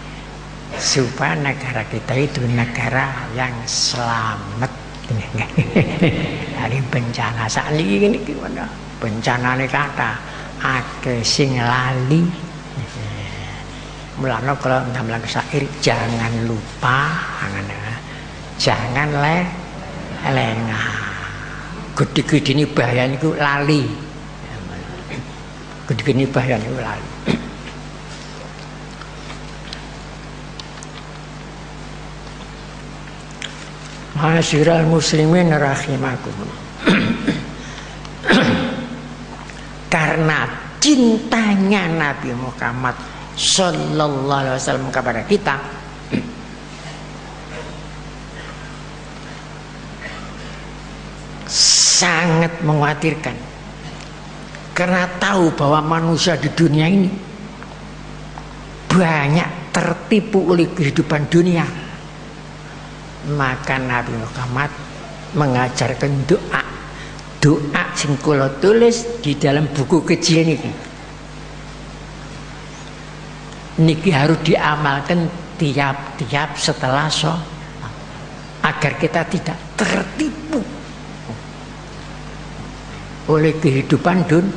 Supaya negara kita itu negara yang selamat dari bencana. Saat ini gimana? Bencana ini kata akeh sing lali. Mulane kalau dalam syair jangan lupa, jangan lengah. Gede-gede ini bahaya niku lali. Gede-gede ini bahaya niku lali. Ma'asyiral muslimin rahimakumullah. Karena cintanya Nabi Muhammad Sallallahu Alaihi Wasallam kepada kita, sangat mengkhawatirkan. Karena tahu bahwa manusia di dunia ini banyak tertipu oleh kehidupan dunia. Maka Nabi Muhammad mengajarkan doa sing kula tulis di dalam buku kecil niki harus diamalkan tiap setelah sholat agar kita tidak tertipu oleh kehidupan dunia.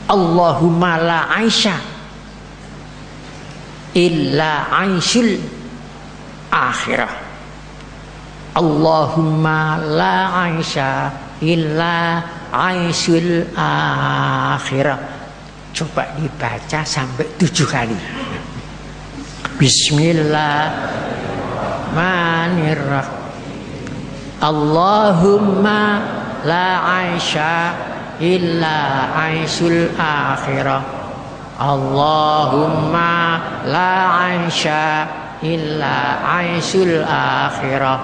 Allahumma la aisha illa aisyul akhirah. Allahumma la aisha illa aisyul akhirah. Coba dibaca sampai 7 kali. Bismillahirrahmanirrahim. Allahumma la aisha illa aisyul akhirah. Allahumma la aisha illa aisyul akhirah.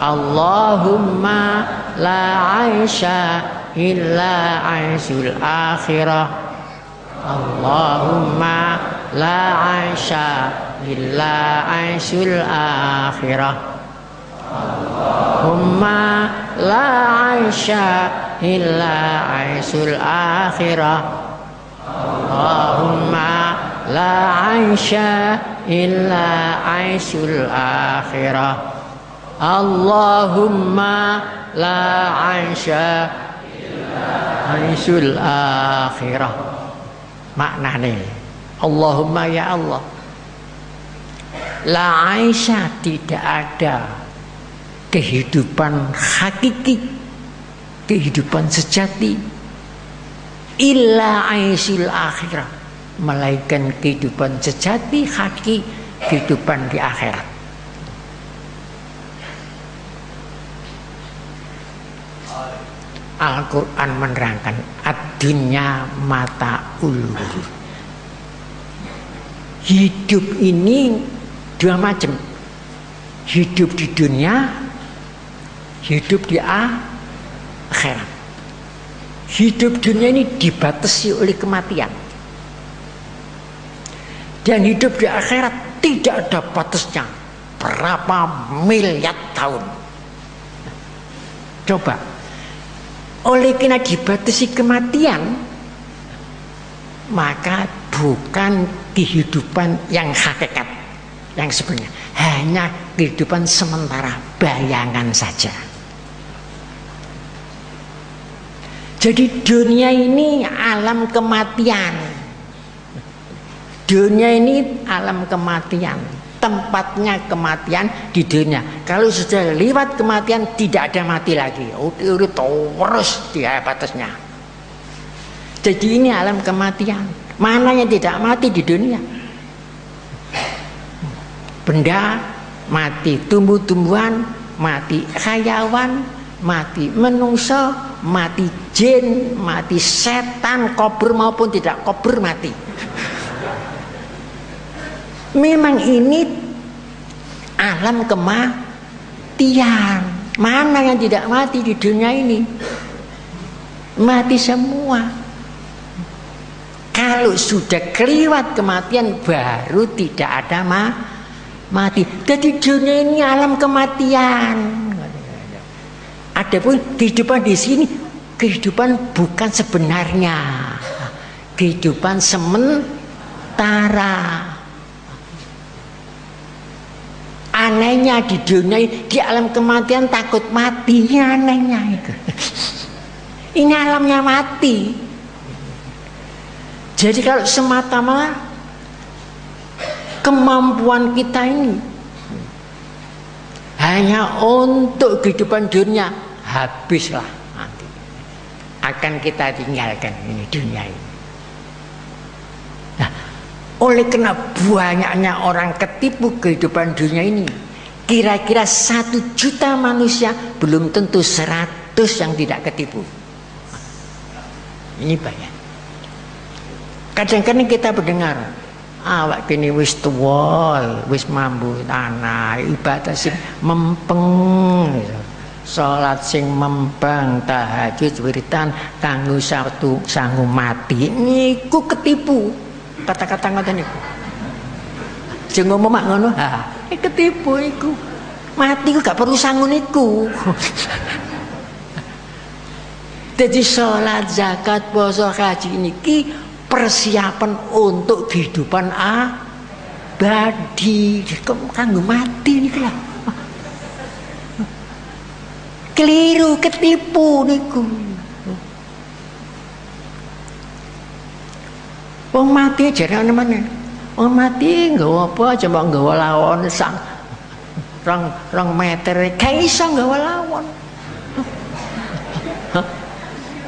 Allahumma la aisha illa aisyul akhirah. Allahumma la aisha illa aisyul akhirah. Allahumma la aisha illa aisyul akhirah. Allahumma la aisha illa aisyul akhirah. Allahumma la aisha illa aisyul akhirah. Maknanya Allahumma ya Allah, la aisha tidak ada kehidupan hakiki, kehidupan sejati, illa aisyul akhirah, melainkan kehidupan sejati hakiki, kehidupan di akhirat. Al-Quran menerangkan ad-dunya mata'ul. Hidup ini dua macam, hidup di dunia, hidup di akhirat. Hidup dunia ini dibatasi oleh kematian, dan hidup di akhirat tidak ada batasnya, berapa miliar tahun. Coba, oleh karena dibatasi kematian, maka bukan kehidupan yang hakikat, yang sebenarnya, hanya kehidupan sementara, bayangan saja. Jadi dunia ini alam kematian. Dunia ini alam kematian, tempatnya kematian di dunia. Kalau sudah lewat kematian tidak ada mati lagi, udah terus di batasnya. Jadi ini alam kematian. Mana yang tidak mati di dunia? Benda mati, tumbuh-tumbuhan mati, hayawan mati, menungso mati, jin mati, setan kubur maupun tidak kubur mati. Memang ini alam kematian. Mana yang tidak mati di dunia ini? Mati semua. Kalau sudah kelewat kematian baru tidak ada mati. Jadi dunia ini alam kematian. Adapun kehidupan di sini, kehidupan bukan sebenarnya, kehidupan sementara. Anehnya di dunia ini, di alam kematian takut mati, ini anehnya itu. Ini alamnya mati. Jadi kalau semata-mata kemampuan kita ini hanya untuk kehidupan dunia, habislah nanti. Akan kita tinggalkan ini dunia ini. Nah, oleh karena banyaknya orang ketipu kehidupan dunia ini, kira-kira 1 juta manusia, belum tentu 100 yang tidak ketipu. Ini banyak. Kadang-kadang kita mendengar, awak kini wis tuwa, wis mambu tanah, ibadah sing mempeng, salat sing mempeng, tahajud wiritan kanggo satu sangu mati. Niku ketipu. Kata-kata ngoten niku. Sing ngomong mak ngono, ha, ketipu iku. Mati ku gak perlu sangu niku. Jadi salat, zakat, puasa, haji niki persiapan untuk kehidupan abadi, kanggo mati niku lah. Keliru, ketipu niku. Wong mati jarane mana? Wong mati nggawa apa? Coba nggawa lawon sang rong meter, gak iso nggawa lawon.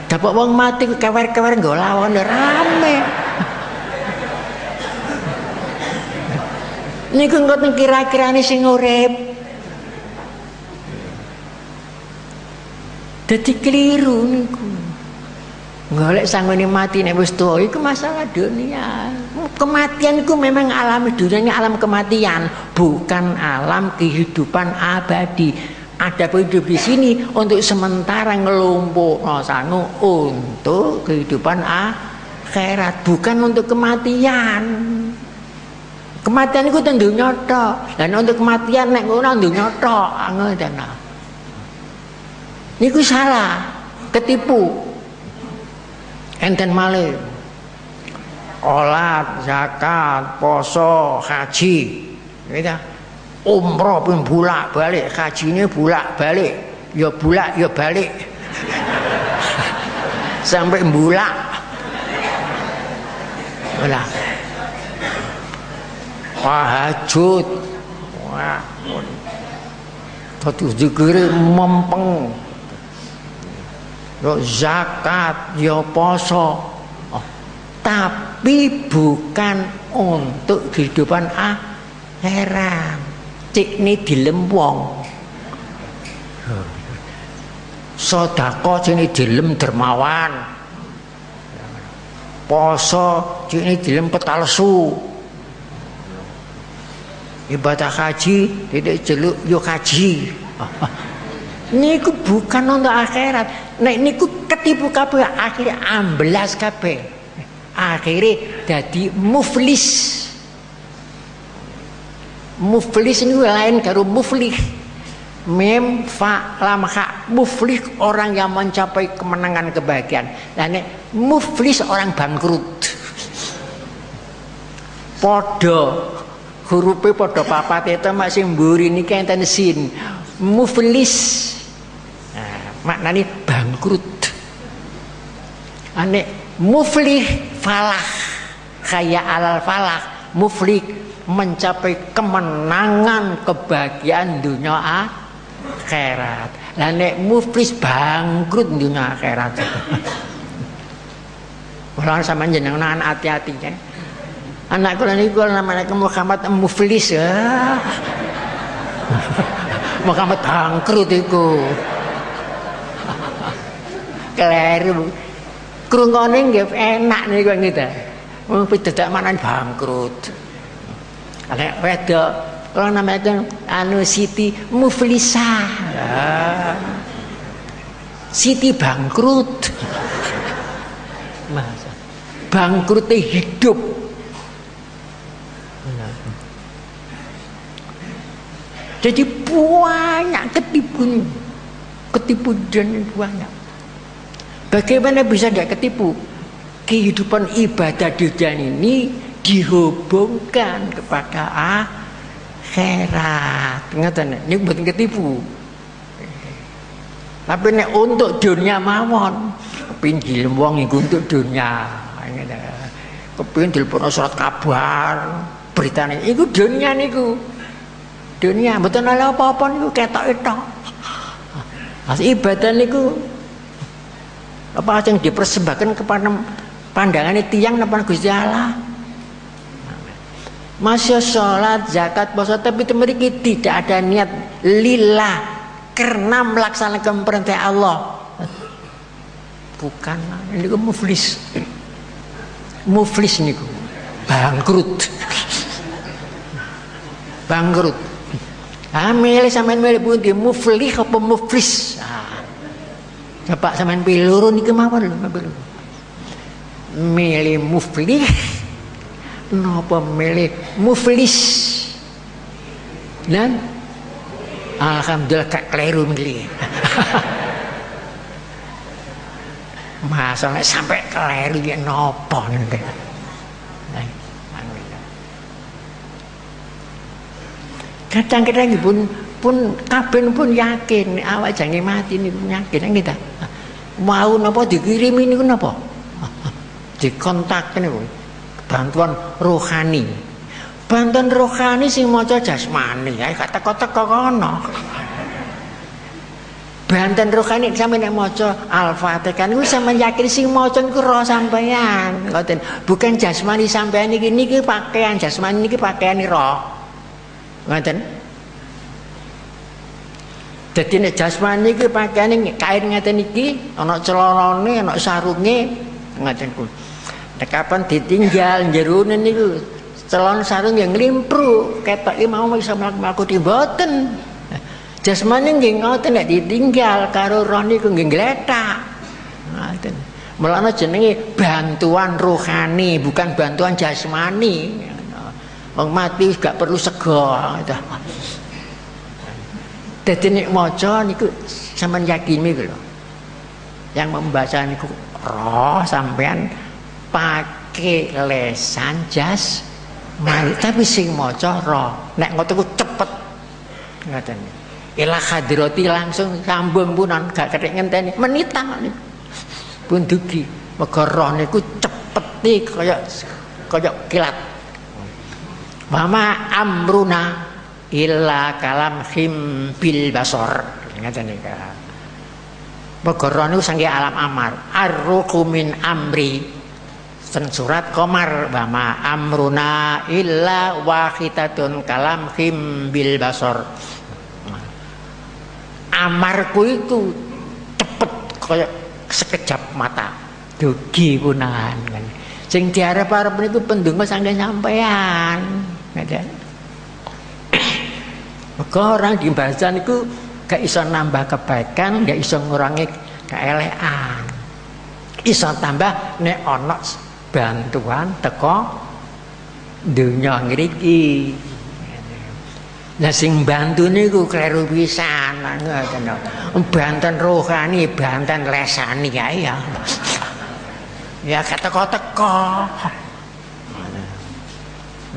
Dapat wong mati kewer-kewer nggawa lawon rame. Niku ngoten kira-kirane sing urip. Dadi keliru niku. Golek sanggone mati nek wis tuwa iku masalah dunia. Kematian itu memang alam dunia, ini alam kematian, bukan alam kehidupan abadi. Ada hidup di sini untuk sementara ngelumpuk sangu untuk kehidupan akhirat, bukan untuk kematian. Kematian itu tentu nyotok, dan untuk kematian nek ngono tentu nyotok, ngoten. Niku salah, ketipu. Enten malih Salat, zakat, poso, haji. Gitu. Umroh pun bolak-balik, hajinya bolak-balik. Ya bulak ya balik. Sampai bulak. Lah. Tahajud. Wah. Terus zikir mempeng. Yo zakat, yo poso. Tapi bukan untuk kehidupan akhirat. Cik ini dilem wong. Sedekah cik ini dilem dermawan. Poso cik ini dilem petalsu. Ibadah haji tidak jeluk yo haji. Niku bukan untuk akhirat. Nek niku ketipu kabeh akhirnya amblas kabeh. Akhirnya jadi muflis. Muflis ini lain karo muflih. Mem fa lam ha. Muflih orang yang mencapai kemenangan kebahagiaan. Dan muflis orang bangkrut. Podo hurufe podo papat itu masih mburi niki enten sin. Muflis. Nah, maknanya bangkrut. Ane muflih falah kaya alal falah muflih mencapai kemenangan kebahagiaan dunia akhirat. Lah nek muflis bangkrut dunia akhirat. Orang sama jenengan hati-hati kan. Anak kula niku namanya Muhammad muflis ya. Muhammad bangkrut iku. Keliru. Krungone nggih enak niku ngene. Wong dadak manan bangkrut. Nek wedok orang namanya anu Siti Muflisah. Siti bangkrut. Masa bangkrutnya hidup. Jadi banyak ketipu dan banyak. Bagaimana bisa tidak ketipu? Kehidupan ibadah di dunia ini dihubungkan kepada akhirat. Ngeten, ini bukan ketipu. Tapi nek untuk dunia mawon, kepingin wong iku untuk dunia. Kepingin diliput surat kabar, beritanya, iku dunia niku. Dunia, betul ada apa-apa niku ketok-ketok. Mas ibadah niku apa yang dipersembahkan kepada pandangan tiang depan Gusti Allah. Masya sholat, zakat, puasa, tapi itu mereka tidak ada niat lillah karena melaksanakan perintah Allah. Bukan, ini ku muflis. Muflis niku bangkrut. Bangkrut. Milih sampean milih pundi muflih apa muflis? Coba sampean pilih loro niki mawon lho, milih muflih napa milih muflis? Dan alhamdulillah gak keliru milih. Masa nek sampai keliru ya napa niku. Kadang-kadang pun kabeh pun yakin awak jange mati niku yakin kita. Mau napa dikirimi niku napa? Dikontak niku. Bantuan rohani. Bantuan rohani sing maca jasmani, ae gak teko-teko kono. Bantuan rohani sampe nek maca Al-Fatihah niku sampeyan yakin sing maca niku roh sampeyan. Ngoten. Bukan jasmani sampeyan niki pakaian jasmani niki pakaian roh. Ngoten. Dadi nek jasmani iki pakaiane kain ngeten iki, ana celanane, ana sarunge, ngoten ku. Nek kapan ditinggal jerone niku, celana sarung yang nglimpruk, ketok iki mau iso mlaku-mlaku mboten. Jasmani nggih ngoten nek ditinggal karo roh niku nggih gletak. Ngoten. Mulane jenenge bantuan rohani, bukan bantuan jasmani. Wong mati gak perlu sego. Dadi nek maca niku sampean yakin niku lho. Yang membaca niku roh sampean pakai lesan jas tapi sing maca ra nek ngoten ku cepet ngoten ila hadirati langsung sambung punan gak kethek ngenteni menitan pun dugi mergo roh niku cepeti kaya kilat mama amruna illa kalam him bil basor ngoten niku mergo roh niku saking alam amar arruhu min amri surat Qamar bama amruna illa wahidatun kalam him bil basor amarku itu cepet kayak sekejap mata dugi punan kan sing diarep-arep niku pendonga saking sampean ngeten maka orang di bahasa niku gak iso nambah kebaikan gak iso ngurangi keelekan iso tambah nek ana bantuan teko dunya ngriki. Lah sing bantu niku kleru pisan ngoten. Banten rohani, banten lesani kae ya. Ya keteko-teko.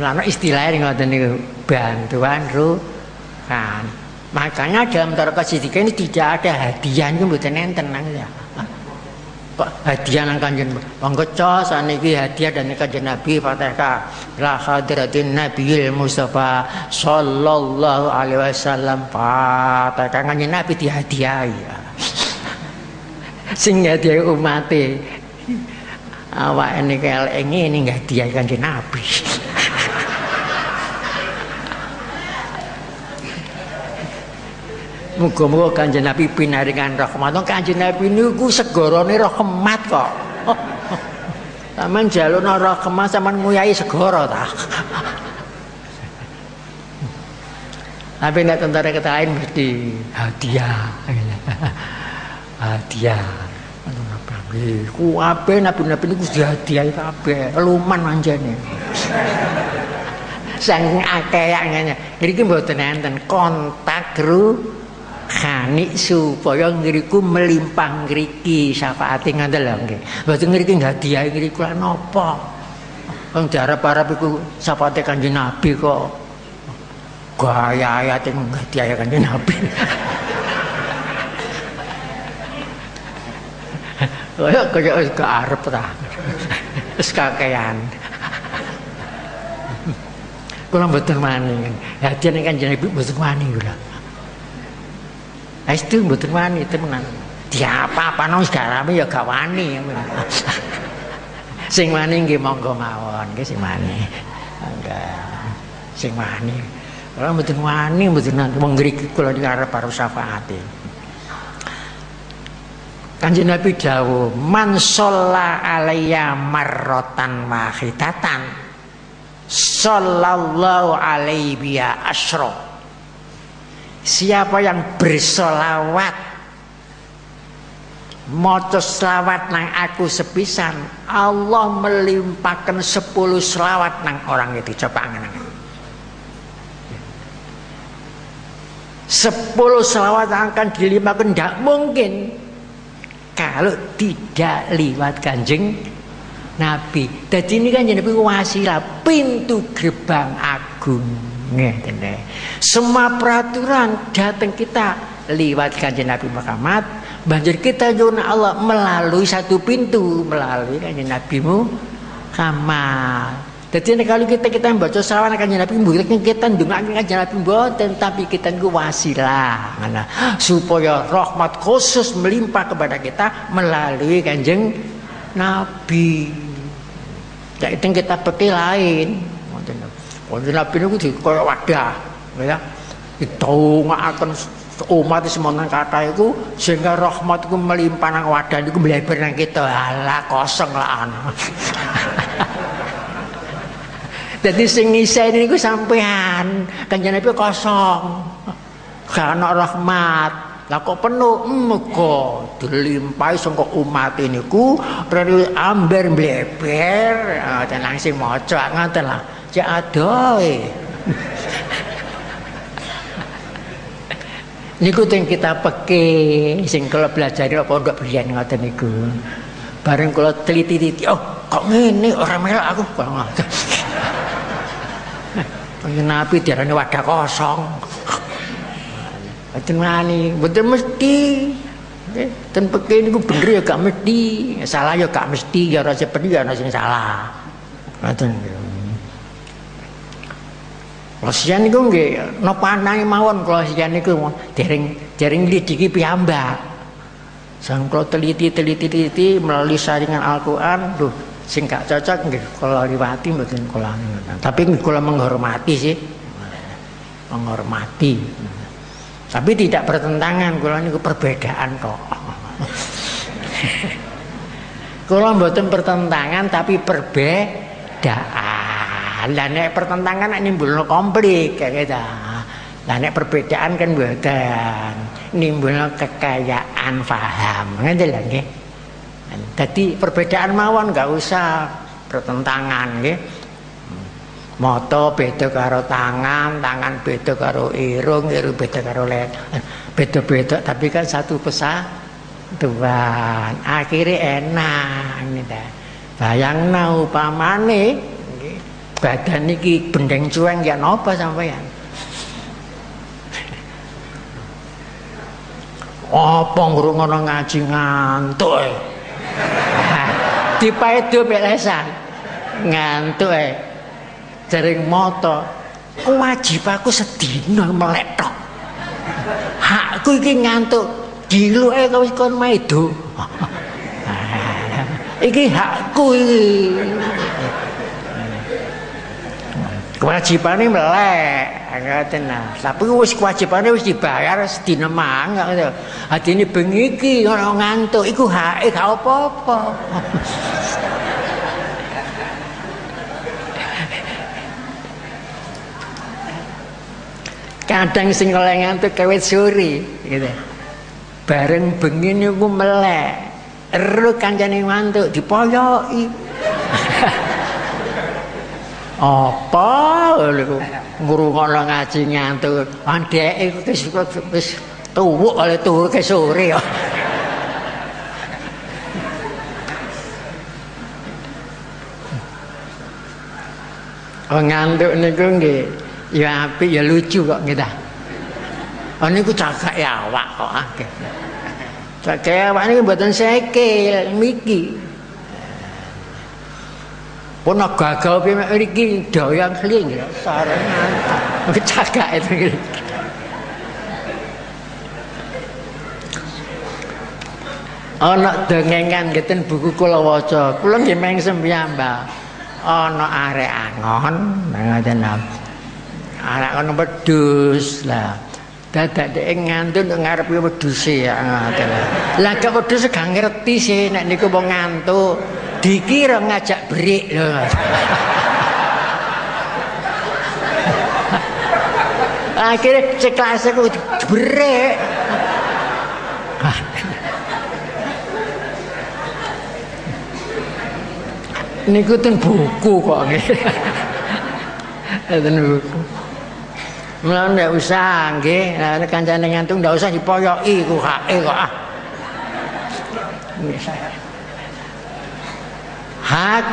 Lah istilahnya ngoten niku bantuan rohani. Makanya dalam Tarekat Siddiqah ini tidak ada hadiah niku mboten enten ya. Hadiah nang Kanjeng monggo cos saniki hadiah dan Kanjeng Nabi Fatihah la hadratin Nabiyil Mustafa sallallahu alaihi wasallam Fatihah Kanjeng Nabi dihadiahi ya. Sing hadiah umate awake niki elek ngene hadiah Kanjeng Nabi. Muga-muga Kanjeng Nabi pinaringan rahmat. Kanjeng Nabi niku segorone rahmat kok. Sampeyan jalukna rahmat sampeyan nguyai segara ta. Tapi nek tentara kata lain mesti hadiah. Hadiah. Anu nabi. Ku ape nabi-nabi niku dihadiahi kabeh. Luman manjane. Sang akeh ngene. Iki mboten enten kontak khani supaya ngriku melimpah ngriki syafaate ngoten lho nggih. Mboten ngriki hadiah ngriku lan napa. Wong diarep-arep iku syafaate Kanjeng Nabi kok gaya ayate hadiah Kanjeng Nabi. Kaya wis arep ta. Wis kakean. Kula mboten wani. Hadiah ning Kanjeng Nabi mboten wani kula. Itu mboten wani tenan. Diapa-apano segarame ya gak wani. Sing wani nggih monggo mawon, nggih sing wani. Enggak. Sing wani. Ora mboten wani mboten wong ngriki kula arep-arep syafaate. Kanjeng Nabi dawuh, "Man shalla alayya marratan wahidatan, sallallahu alaihi biha asyra." Siapa yang bersolawat maca selawat nang aku sepisan, Allah melimpahkan 10 selawat nang orang itu. Coba angen-angen 10 selawat akan dilimpahkan. Tidak mungkin kalau tidak liwat Kanjeng Nabi. Jadi ini kan Nabi wasilah, pintu gerbang agung. Semua peraturan datang kita liwat Kanjeng Nabi Muhammad. Banjir kita nyuwun Allah melalui satu pintu, melalui Kanjeng Nabi Muhammad. Jadi kalau kita baca selawat Kanjeng Nabi, bukan kita ndongake Kanjeng Nabi mboten, tapi kita niku wasilah supaya rahmat khusus melimpah kepada kita melalui Kanjeng Nabi. Jadi kita pakai lain. Kanjeng Nabi niku kaya wadah, ya. Ditongakaken umat semono kathah iku sehingga rahmat iku melimpah nang wadah niku mlebar nang kita. Alah kosong lah ana. Dadi sing ngisi niku sampean, Kanjeng Nabi kosong. Gak ana rahmat. Lah kok penuh muga dilimpahi sangka umat niku rene amber mlebar tenang sing maca ngoten lah. Cek adoe. Niku sing kita peke sing kula pelajari pondok Brian ngoten niku. Bareng kula teliti-teliti, oh kok ngene ora melok aku kok. Nabi diarani wadah kosong. Mboten wani, mboten mesti. Nggih, ten peke niku bener ya gak mesti, salah ya gak mesti, ya ora seperti ya ana sing salah. Ngoten. Losian niku nggih napa anane mawon kula sian niku dereng lidiki piyambak. Sang kula teliti melalui saringan Al-Qur'an, lho sing gak cocok nggih kula liwati mboten kula. Tapi kula menghormati sih. Menghormati. Tapi tidak bertentangan, kula niku perbedaan kok. Kula mboten bertentangan tapi perbedaan. Lah nek pertentangan nek nimbulno konflik kayak gitu. Lah nek perbedaan kan mboten nimbulno kekayaan paham. Ngoten lho nggih. Dadi perbedaan mawon enggak usah pertentangan nggih. Mata beda karo tangan, tangan beda karo irung, irung beda karo leg. Beda-beda tapi kan satu kesatuan. Akhirnya enak gitu. Bayangna upamane badan niki bendeng cueng ya napa sampeyan? Apa ngrungono ngaji ngantuk e? Dipaedo belesan. Ngantuk e. Jaring moto. Wajib aku sedina melek tok. Hakku iki ngantuk. Diluke wis kon maedo. Iki hakku iki. Kewajibane melek ngoten nah. Tapi wis kewajibane wis dibayar sedina mangga ngono. Adine bengi iki ono ngantuk iku hake gak apa-apa. Kadang sing oleh ngantuk kawit sore gitu. Bareng bengi niku melek. Ero kancane ngantuk dipoyoki. Apa lho ngrungokno ngaji ngantuk andeke wis tuwuk oleh turu ke sore ya. Oh ngantuk niku nggih ya apik ya lucu kok nggih ta. Oh niku cagake awak kok akeh. Cagake awak niku mboten sekil miki. Pun gagal piye mriki doyang kling ya sarengan. Cagak itu. Ana dongengan ngeten buku kula waca. Kula nggih mengsem piyambak. Ana arek angon, ngoten napa. Arek ana wedhus lah. Dadak dhek ngantuk ngarepe wedhuse ya ngoten. Lah gak wedhus gak ngerti sih nek niku wong ngantuk. Dikira ngajak break lho. Akhirnya sekelas aku break. Niku ten buku kok nggih. Ten buku. Mulane ndak usah nggih, nek kancane ngantuk ndak usah dipoyoki ku hake kok ah. Hak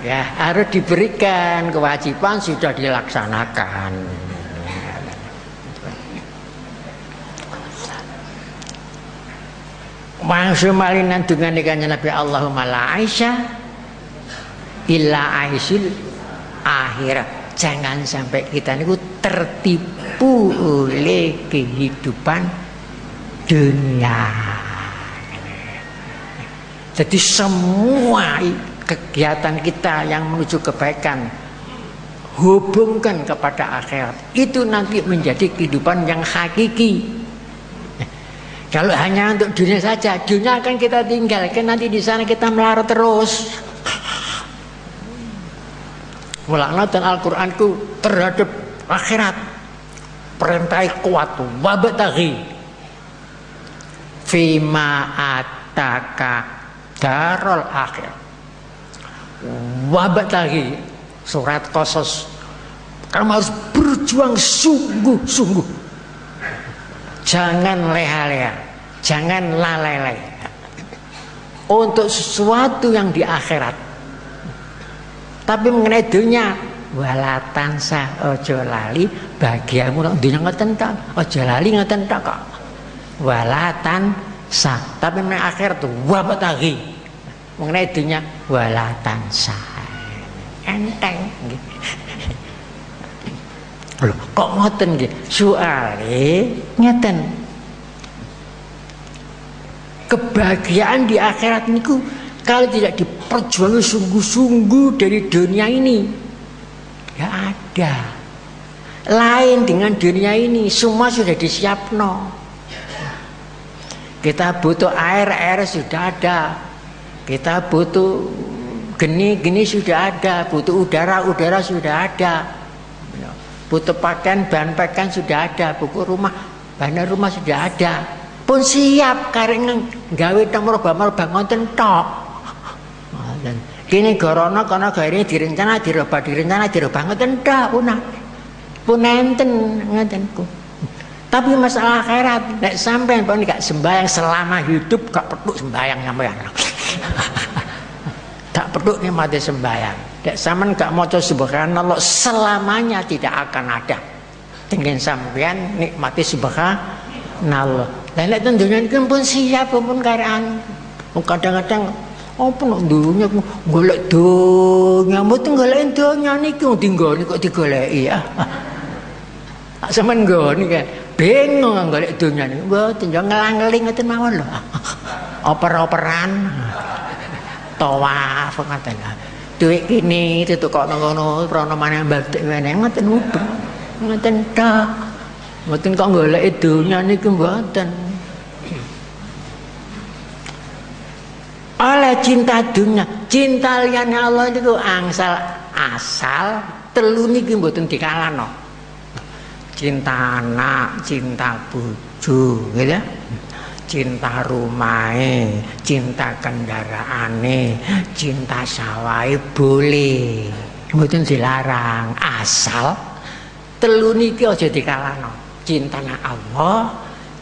ya harus diberikan, kewajiban sudah dilaksanakan. Maksud malinan dengan kanjeng Nabi Allahumma la Aisyah illa aisyul akhirat. Jangan sampai kita niku tertipu oleh kehidupan dunia. Jadi semua kegiatan kita yang menuju kebaikan hubungkan kepada akhirat. Itu nanti menjadi kehidupan yang hakiki. Kalau hanya untuk dunia saja, dunia akan kita tinggalkan, nanti di sana kita melarat terus. Melaknatkan Al-Qur'anku terhadap akhirat. Perintah kuat, wabtaghi fima ataka darul akhir. Wabtaghi surat Qasas. Kamu harus berjuang sungguh-sungguh. Jangan leha-leha, jangan lalai-lalai untuk sesuatu yang di akhirat. Tapi mengenai dunia, wala tansa ojo lali bagiamu nang dunia ngoten tok. Ojo lali ngoten tok kok. Wala tansa. Tapi mengenai akhir tuh wa taghi. Mengenai dunia wala tansa. Enteng nggih. Lho, kok ngoten nggih? Soale ngeten. Kebahagiaan di akhirat niku kalau tidak diperjuangkan sungguh-sungguh dari dunia ini, ya ada. Lain dengan dunia ini, semua sudah disiapno. Kita butuh air, air sudah ada. Kita butuh geni sudah ada. Butuh udara, udara sudah ada. Butuh pakaian, bahan pakaian sudah ada. Buku rumah, bahan rumah sudah ada. Pun siap kareng gawe merubah ngoten tok. Kini gorono kono gawe direncana dirubah ngoten tok pun enten ngotenku. Tapi masalah akhirat nek sampean pun gak sembahyang selama hidup gak perlu sembahyang sampean. Gak perlu nikmati sembahyang. Nek sampean gak maca subhanallah selamanya tidak akan ada. Dengan sampean nikmati subhanallah. Lah nek tentunya iki pun siap pun karang. Kadang-kadang apa nek dunya golek donya, mboten golek donya niki dinggoni kok digoleki ya. Sampeyan nggoni kan bingung golek donya niku mboten yo ngelang-eling ngoten mawon lho. Oper-operan. Tawaf ngoten. Duit kene ditukok nang ngono prono maneh batik meneh ngoten mubeng. Ngoten tok. Mboten kok goleki donya niku mboten. Oleh cinta dunia, cinta liyane Allah niku angsal asal telu niki mboten dikalahno. Cinta anak, cinta bojo, gitu ya. Cinta rumahe, cinta kendaraane, cinta sawahe boleh. Mboten dilarang, asal telu niki aja dikalahno. Cinta nang Allah,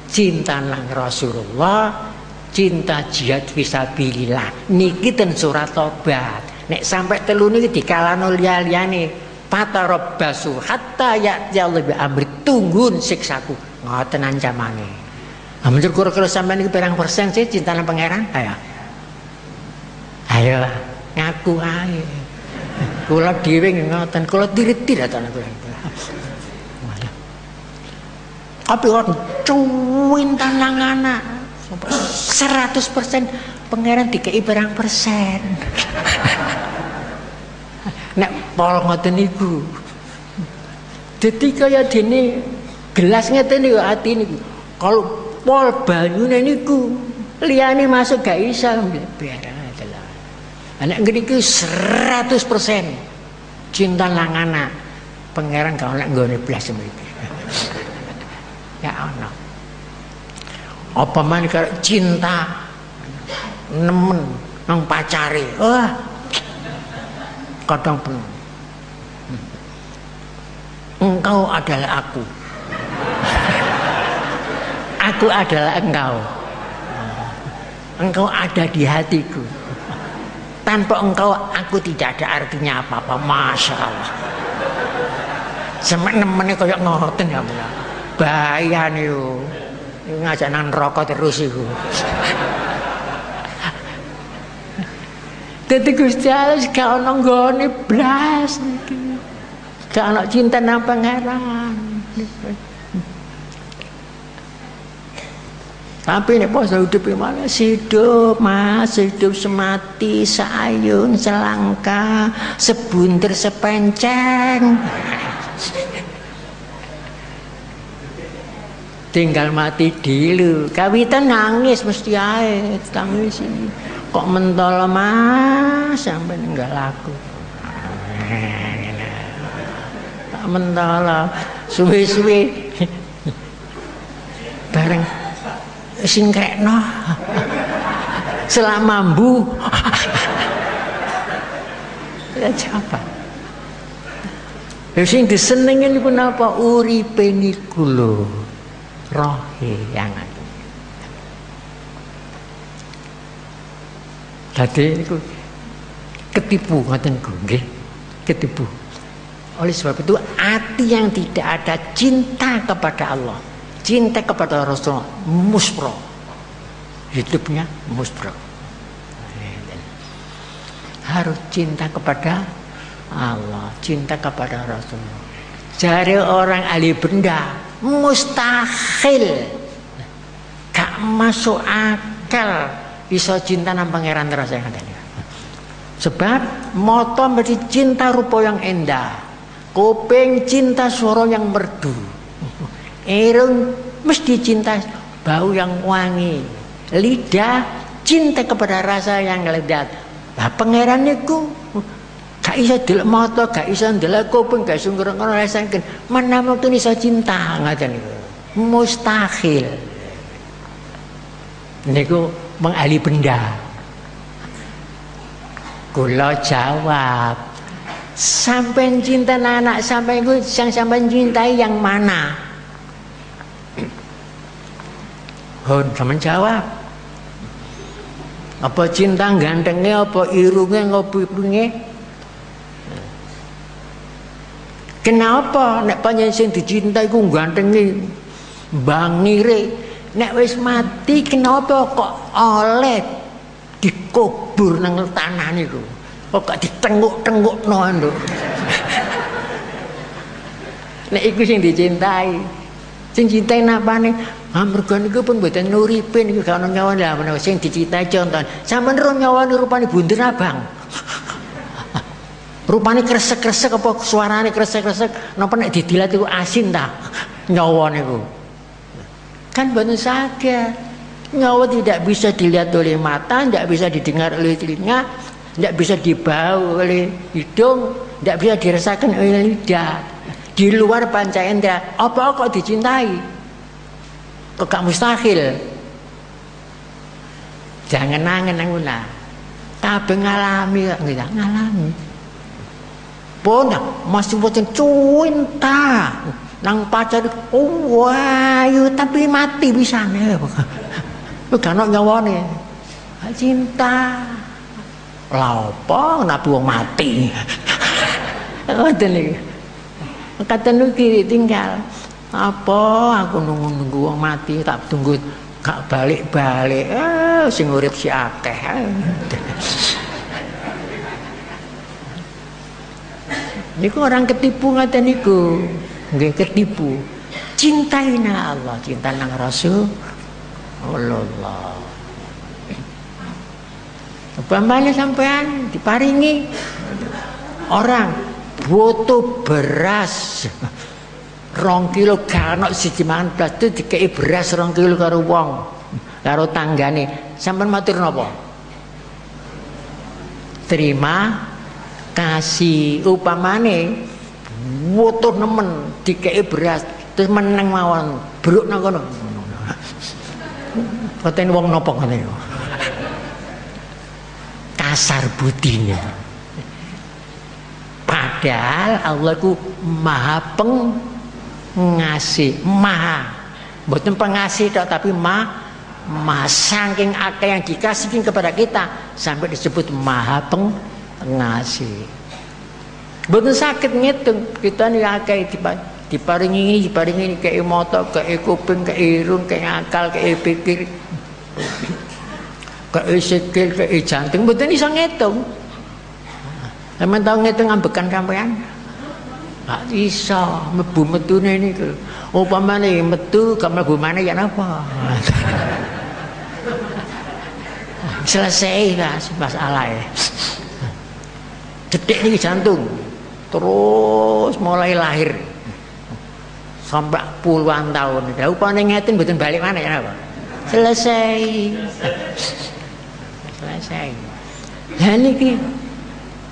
cinta nang Rasulullah, cinta jihad fisabilillah niki ten surat tobat. Nek sampai telu niki dikalahno liya-liyane fatarabbasu hatta ya'ti bi amri, tunggun siksaku ngoten ancamane. Amun kira-kira sampean iki pirang persen sih cinta nang pangeran? Ayo ngaku ae. Kula dhewe ngoten, kula tirit-tirit ana kula. Tapi kok cuwin tanang anak 100% pangeran dikei berang persen. Nek pol ngoten niku. Dadi kaya dene gelas ngeten niku ati niku. Kalau pol banyune niku liyane masuk gak iso barang adalah. Nek ngriku 100% cinta nang anak. Pangeran gak oleh nggone blas mriki. Ya Allah. Apa man karo cinta nemen nang pacare. Wah. Kadang penuh. Engkau adalah aku. Aku adalah engkau. Engkau ada di hatiku. Tanpa engkau aku tidak ada artinya apa-apa. Masya Allah. Semen nemennya kayak ngoten ya Allah. Bahaya nih yo. Ngajak nang rokok terus iku. Dadi Gusti Allah gak ono nggone blas niki. Gak ono cinta nang pangeran. Tapi nek poso hidup mana hidup mas, hidup semati, sayun, selangkah, sebuntir, sepenceng. Tinggal mati dulu. Kawitan nangis mesti ae, tangis iki. Kok mentol mas sampai ninggal aku. Tak mentol. Suwe-suwe bareng singkrekno. Selama mambu. Ya siapa? Sing disenengi niku napa uripe niku lho. Rohe yang ada. Jadi niku ketipu ngoten nggih. ketipu. Oleh sebab itu hati yang tidak ada cinta kepada Allah, cinta kepada Rasulullah, muspro, hidupnya muspro. Harus cinta kepada Allah, cinta kepada Rasulullah. Jari orang ahli benda mustahil, gak masuk akal bisa cinta nang pangeran terus yang ada. Sebab mata mesti cinta rupa yang indah, kuping cinta suara yang merdu, irung mesti cinta bau yang wangi, lidah cinta kepada rasa yang lezat. Nah pangeran niku gak iso delok mata, gak iso ndelok kuping, gak iso ngrungokno rasaken. Mana mungkin iso cinta ngaten niku. Mustahil. Niku mengahli benda. Kula jawab, sampean cinta anak sampean iku yang sampean cintai yang mana? Hon sampean jawab. Apa cinta gantengnya, apa irungnya, apa ipungnya? Kenapa nek panjenengan sing dicintai ku gantengnya bangire, nek wis mati kenapa kok oleh dikubur nang tanah niku? Kok gak ditenguk-tengukno lho. Nek iku sing dicintai. Sing cintai napane? Mergo niku pun mboten nuripe niku gak ono nyawa lha menawa sing dicintai conton. Sampeyan ro nyawane rupane bunder abang. Rupane kresek-kresek apa suarane kresek-kresek napa nek didilat iku asin ta nyawa niku. Kan mboten saged. Nyawa tidak bisa dilihat oleh mata, tidak bisa didengar oleh telinga, tidak bisa dibau oleh hidung, tidak bisa dirasakan oleh lidah. Di luar panca indera, apa kok dicintai? Kok gak mustahil? Jangan nangen-nangen lah. Kabeh ngalami, nggak ngalami. Pun masih boten cinta nang pacar, wayu tapi mati bisane. Gak ono nyawane. Cinta. Lha apa nabi wong mati. Ngoten niku. Kata nuki tinggal apa aku nunggu wong mati tak tunggu gak balik-balik sing urip si akeh. Niku orang ketipu ngaten niku. Nggih ketipu. Cintaina Allah, cinta nang Rasul Allah. Umpamane sampean diparingi orang butuh beras 2 kilo gak ono siji mangan blas itu dikei beras 2 kilo karo wong karo tanggane sampean matur napa? Terima kasih. Upamane butuh nemen dikei beras terus meneng mawon bruk nang kono. Katen wong napa ngene. Kasar budinya. Padahal Allah ku maha pengasih, maha. Bukan pengasih tapi maha saking akeh yang dikasihkan kepada kita sampai disebut maha pengasih. Bukan sakit ngitung kita nih akeh diparingi kayak mata, kayak kuping, kayak irung, kayak akal, kayak pikir, kayak sikil, kayak jantung. Bukan bisa ngitung. Sampeyan tau ngitung ambekan sampean? Gak iso, mlebu metune niku. Upamane metu gak mlebu maneh ya napa? Selesai lah masalahe. Detik niki jantung. Terus mulai lahir. Sampai puluhan tahun. Lah upane ngeten mboten balik maneh ya napa? Selesai. Selesai. Lah niki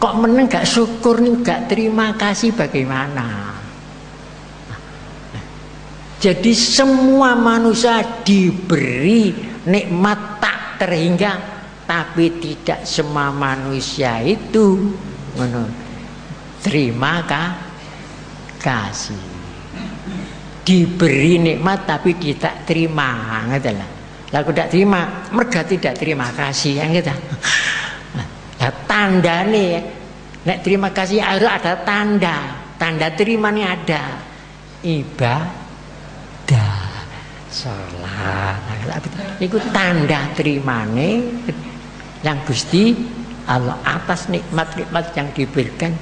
kok meneng gak syukur nih, gak terima kasih bagaimana? Jadi semua manusia diberi nikmat tak terhingga, tapi tidak semua manusia itu terima kasih. Diberi nikmat tapi tidak terima, ngatalah. Lalu tidak terima, mereka tidak terima kasih, yang kita. Tandane Nek terima kasih harus ada tanda terimanya ada. Ibadah, sholat, itu tanda terimane yang Gusti Allah atas nikmat-nikmat yang diberikan.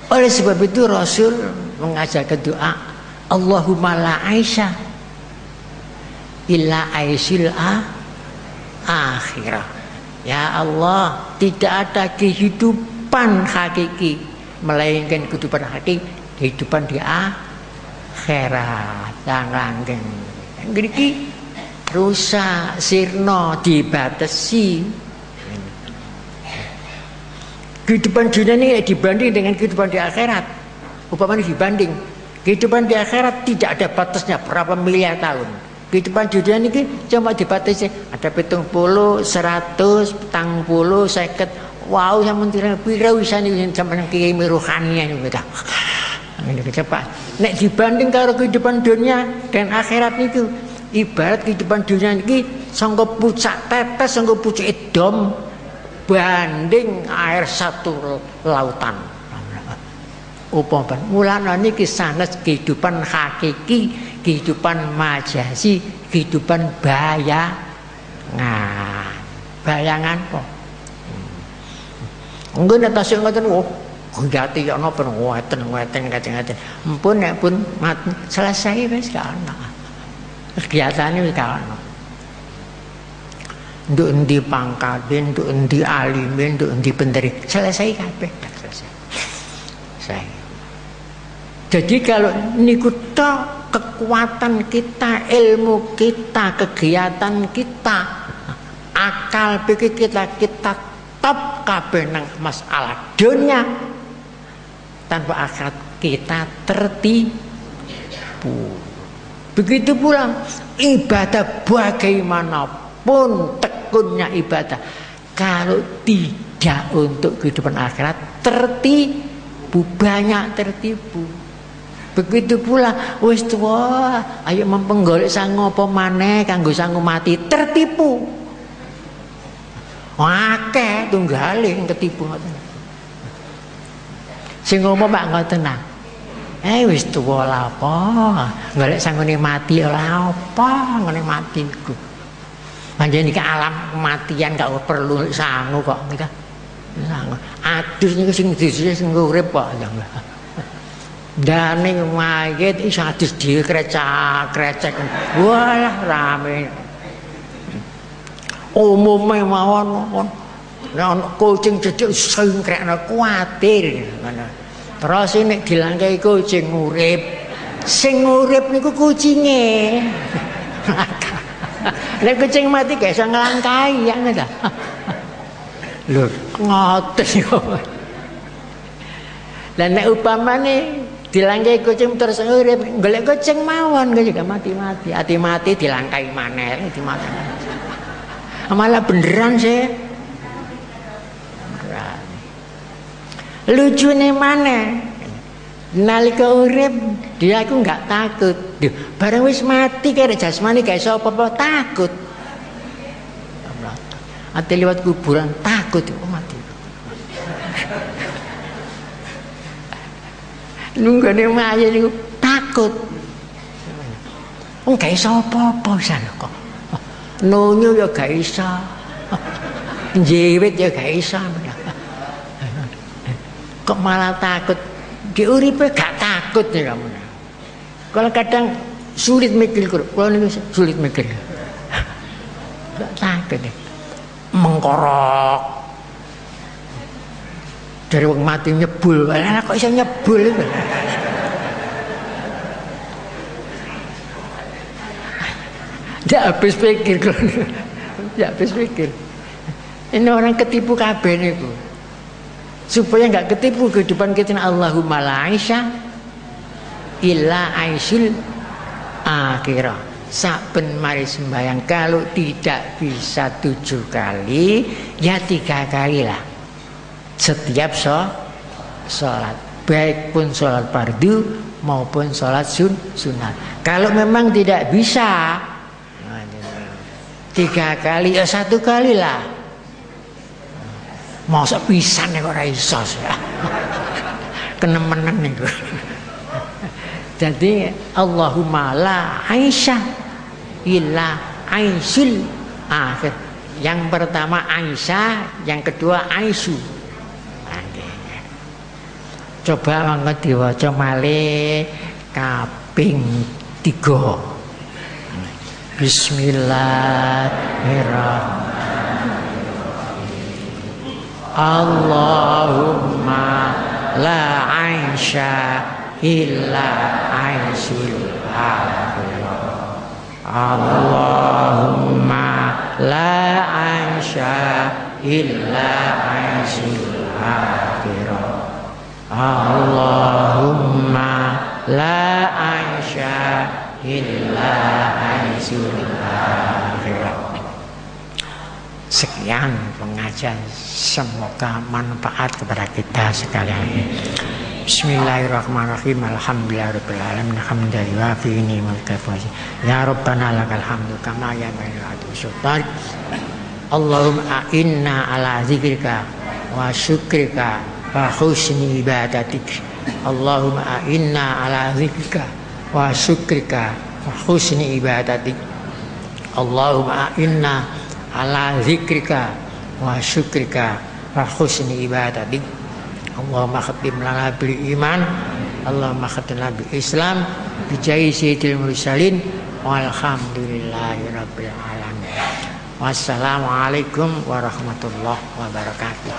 Oleh sebab itu Rasul mengajarkan doa, Allahumma la aisha illa aisyil akhirah. Ya Allah, tidak ada kehidupan hakiki melainkan kehidupan hakiki, kehidupan di akhirat. Yang langgeng ngriki rusak sirna dibatasi. Kehidupan dunia ini dibanding dengan kehidupan di akhirat. Umpamanya dibanding kehidupan di akhirat tidak ada batasnya berapa miliar tahun. Kehidupan dunia ini cuma dibatasi ada 70, 100, 40, 50. Wow, yang mentira pira wisane zaman kiai rohani ini beda. Ini cepat. Nek dibanding karo kehidupan dunia dan akhirat itu, ibarat kehidupan dunia ini sangka pucak tetes, sangka pucuk edom banding air satu lautan. Umpama mulane niki sanes kehidupan hakiki, kehidupan majasi, kehidupan bayangan kok. Engko nek tasih ngoten gati ya napa ngoten ngaten. Ampun nek pun mati selesai wis gak ana. Kegiatane wis gak ana. Nduk endi pangkate, nduk endi alime, nduk endi penderi, selesai kabeh, selesai. Selesai. Jadi kalau niku tok kekuatan kita, ilmu kita, kegiatan kita, akal pikir kita top kabeh nang masalah dunia, tanpa akhirat kita tertipu. Begitu pula ibadah bagaimanapun tekunnya ibadah, kalau tidak untuk kehidupan akhirat tertipu, banyak tertipu. Begitu pula wis tuwa ayo mempenggolek sangu apa maneh kanggo sangu mati, tertipu. Akeh tunggale ketipu ngoten. Sing ngomong mak ngoten nah. Wis tuwa lha apa? Golek sangune mati ora apa ngene mati iku. Panjenengan iki alam kematian gak perlu sangu kok nika. Sangu. Adus niku sing dhisik sing urip kok ya. Dane mayit iso adus dhewe krecak-krecek. Walah rame. Umume mawon nek kucing cecek sing krekno kuwatir ngono. Terus nek dilangkai kucing urip, sing urip niku kucinge. Nek kucing mati gak iso nglangkai ya ngono ta. Lho, ngoten yo. Lah nek upamane dilangkai kucing terus urip, golek kucing mawon kok juga mati-mati. Mati dilangkai maneh, dimati. Malah beneran sih. Beneran. Lucune mana? Nalika urip dia aku nggak takut. Barang wis mati kaya jasmani gak iso apa-apa takut. Ati liwat kuburan takut mati. Nunggane mayit niku takut. Gak iso apa-apa pisan kok. Nunyu ya gak iso. Njewit ya gak iso. Kok malah takut? Diuripe gak takut ya kamu. Kalau kadang sulit mikir, kalau ini sulit mikir. Gak takut deh. Mengkorok. Dari wong mati nyebul, kok iso nyebul itu? Tidak habis pikir, tidak habis pikir. Ini orang ketipu kabeh niku. Supaya nggak ketipu kehidupan kita, Allahumma la aisha illa aisyil akhirah. Saben mari sembahyang kalau tidak bisa 7 kali, ya 3 kali lah. Setiap sholat, baik pun sholat fardu maupun sholat sunat. Kalau memang tidak bisa 3 kali, ya 1 kali lah. Mosok pisan nek ora iso. Kenemenen niku. Jadi Allahumma la aisha illa aisyul akhir. Yang pertama Aisyah, yang kedua Aisyu. Coba mangko diwaca malih kaping 3. Bismillahirrahmanirrahim. Allahumma la aisha illa aisyul akhir. Allahumma la aisha illa aisyul akhir. Allahumma la aisha illa aisyul akhir. Sekian pengajian, semoga manfaat kepada kita sekalian. Bismillahirrahmanirrahim. Alhamdulillahirabbil alamin. Hamdan yuafi ni'matal kafi. Ya Rabbana lakal hamdu kama yanbaghi sultan. Allahumma inna ala zikrika wa syukrika wa husni ibadatik. Allahumma inna ala zikrika wa syukrika wa husni ibadatik. Allahumma inna ala zikrika wa syukrika wa husni ibadatik. Allahumma khatim lana bil iman, Allahumma khatim lana bil Islam, bi jahi sayyidil mursalin, walhamdulillahi rabbil alamin. Wassalamualaikum warahmatullahi wabarakatuh.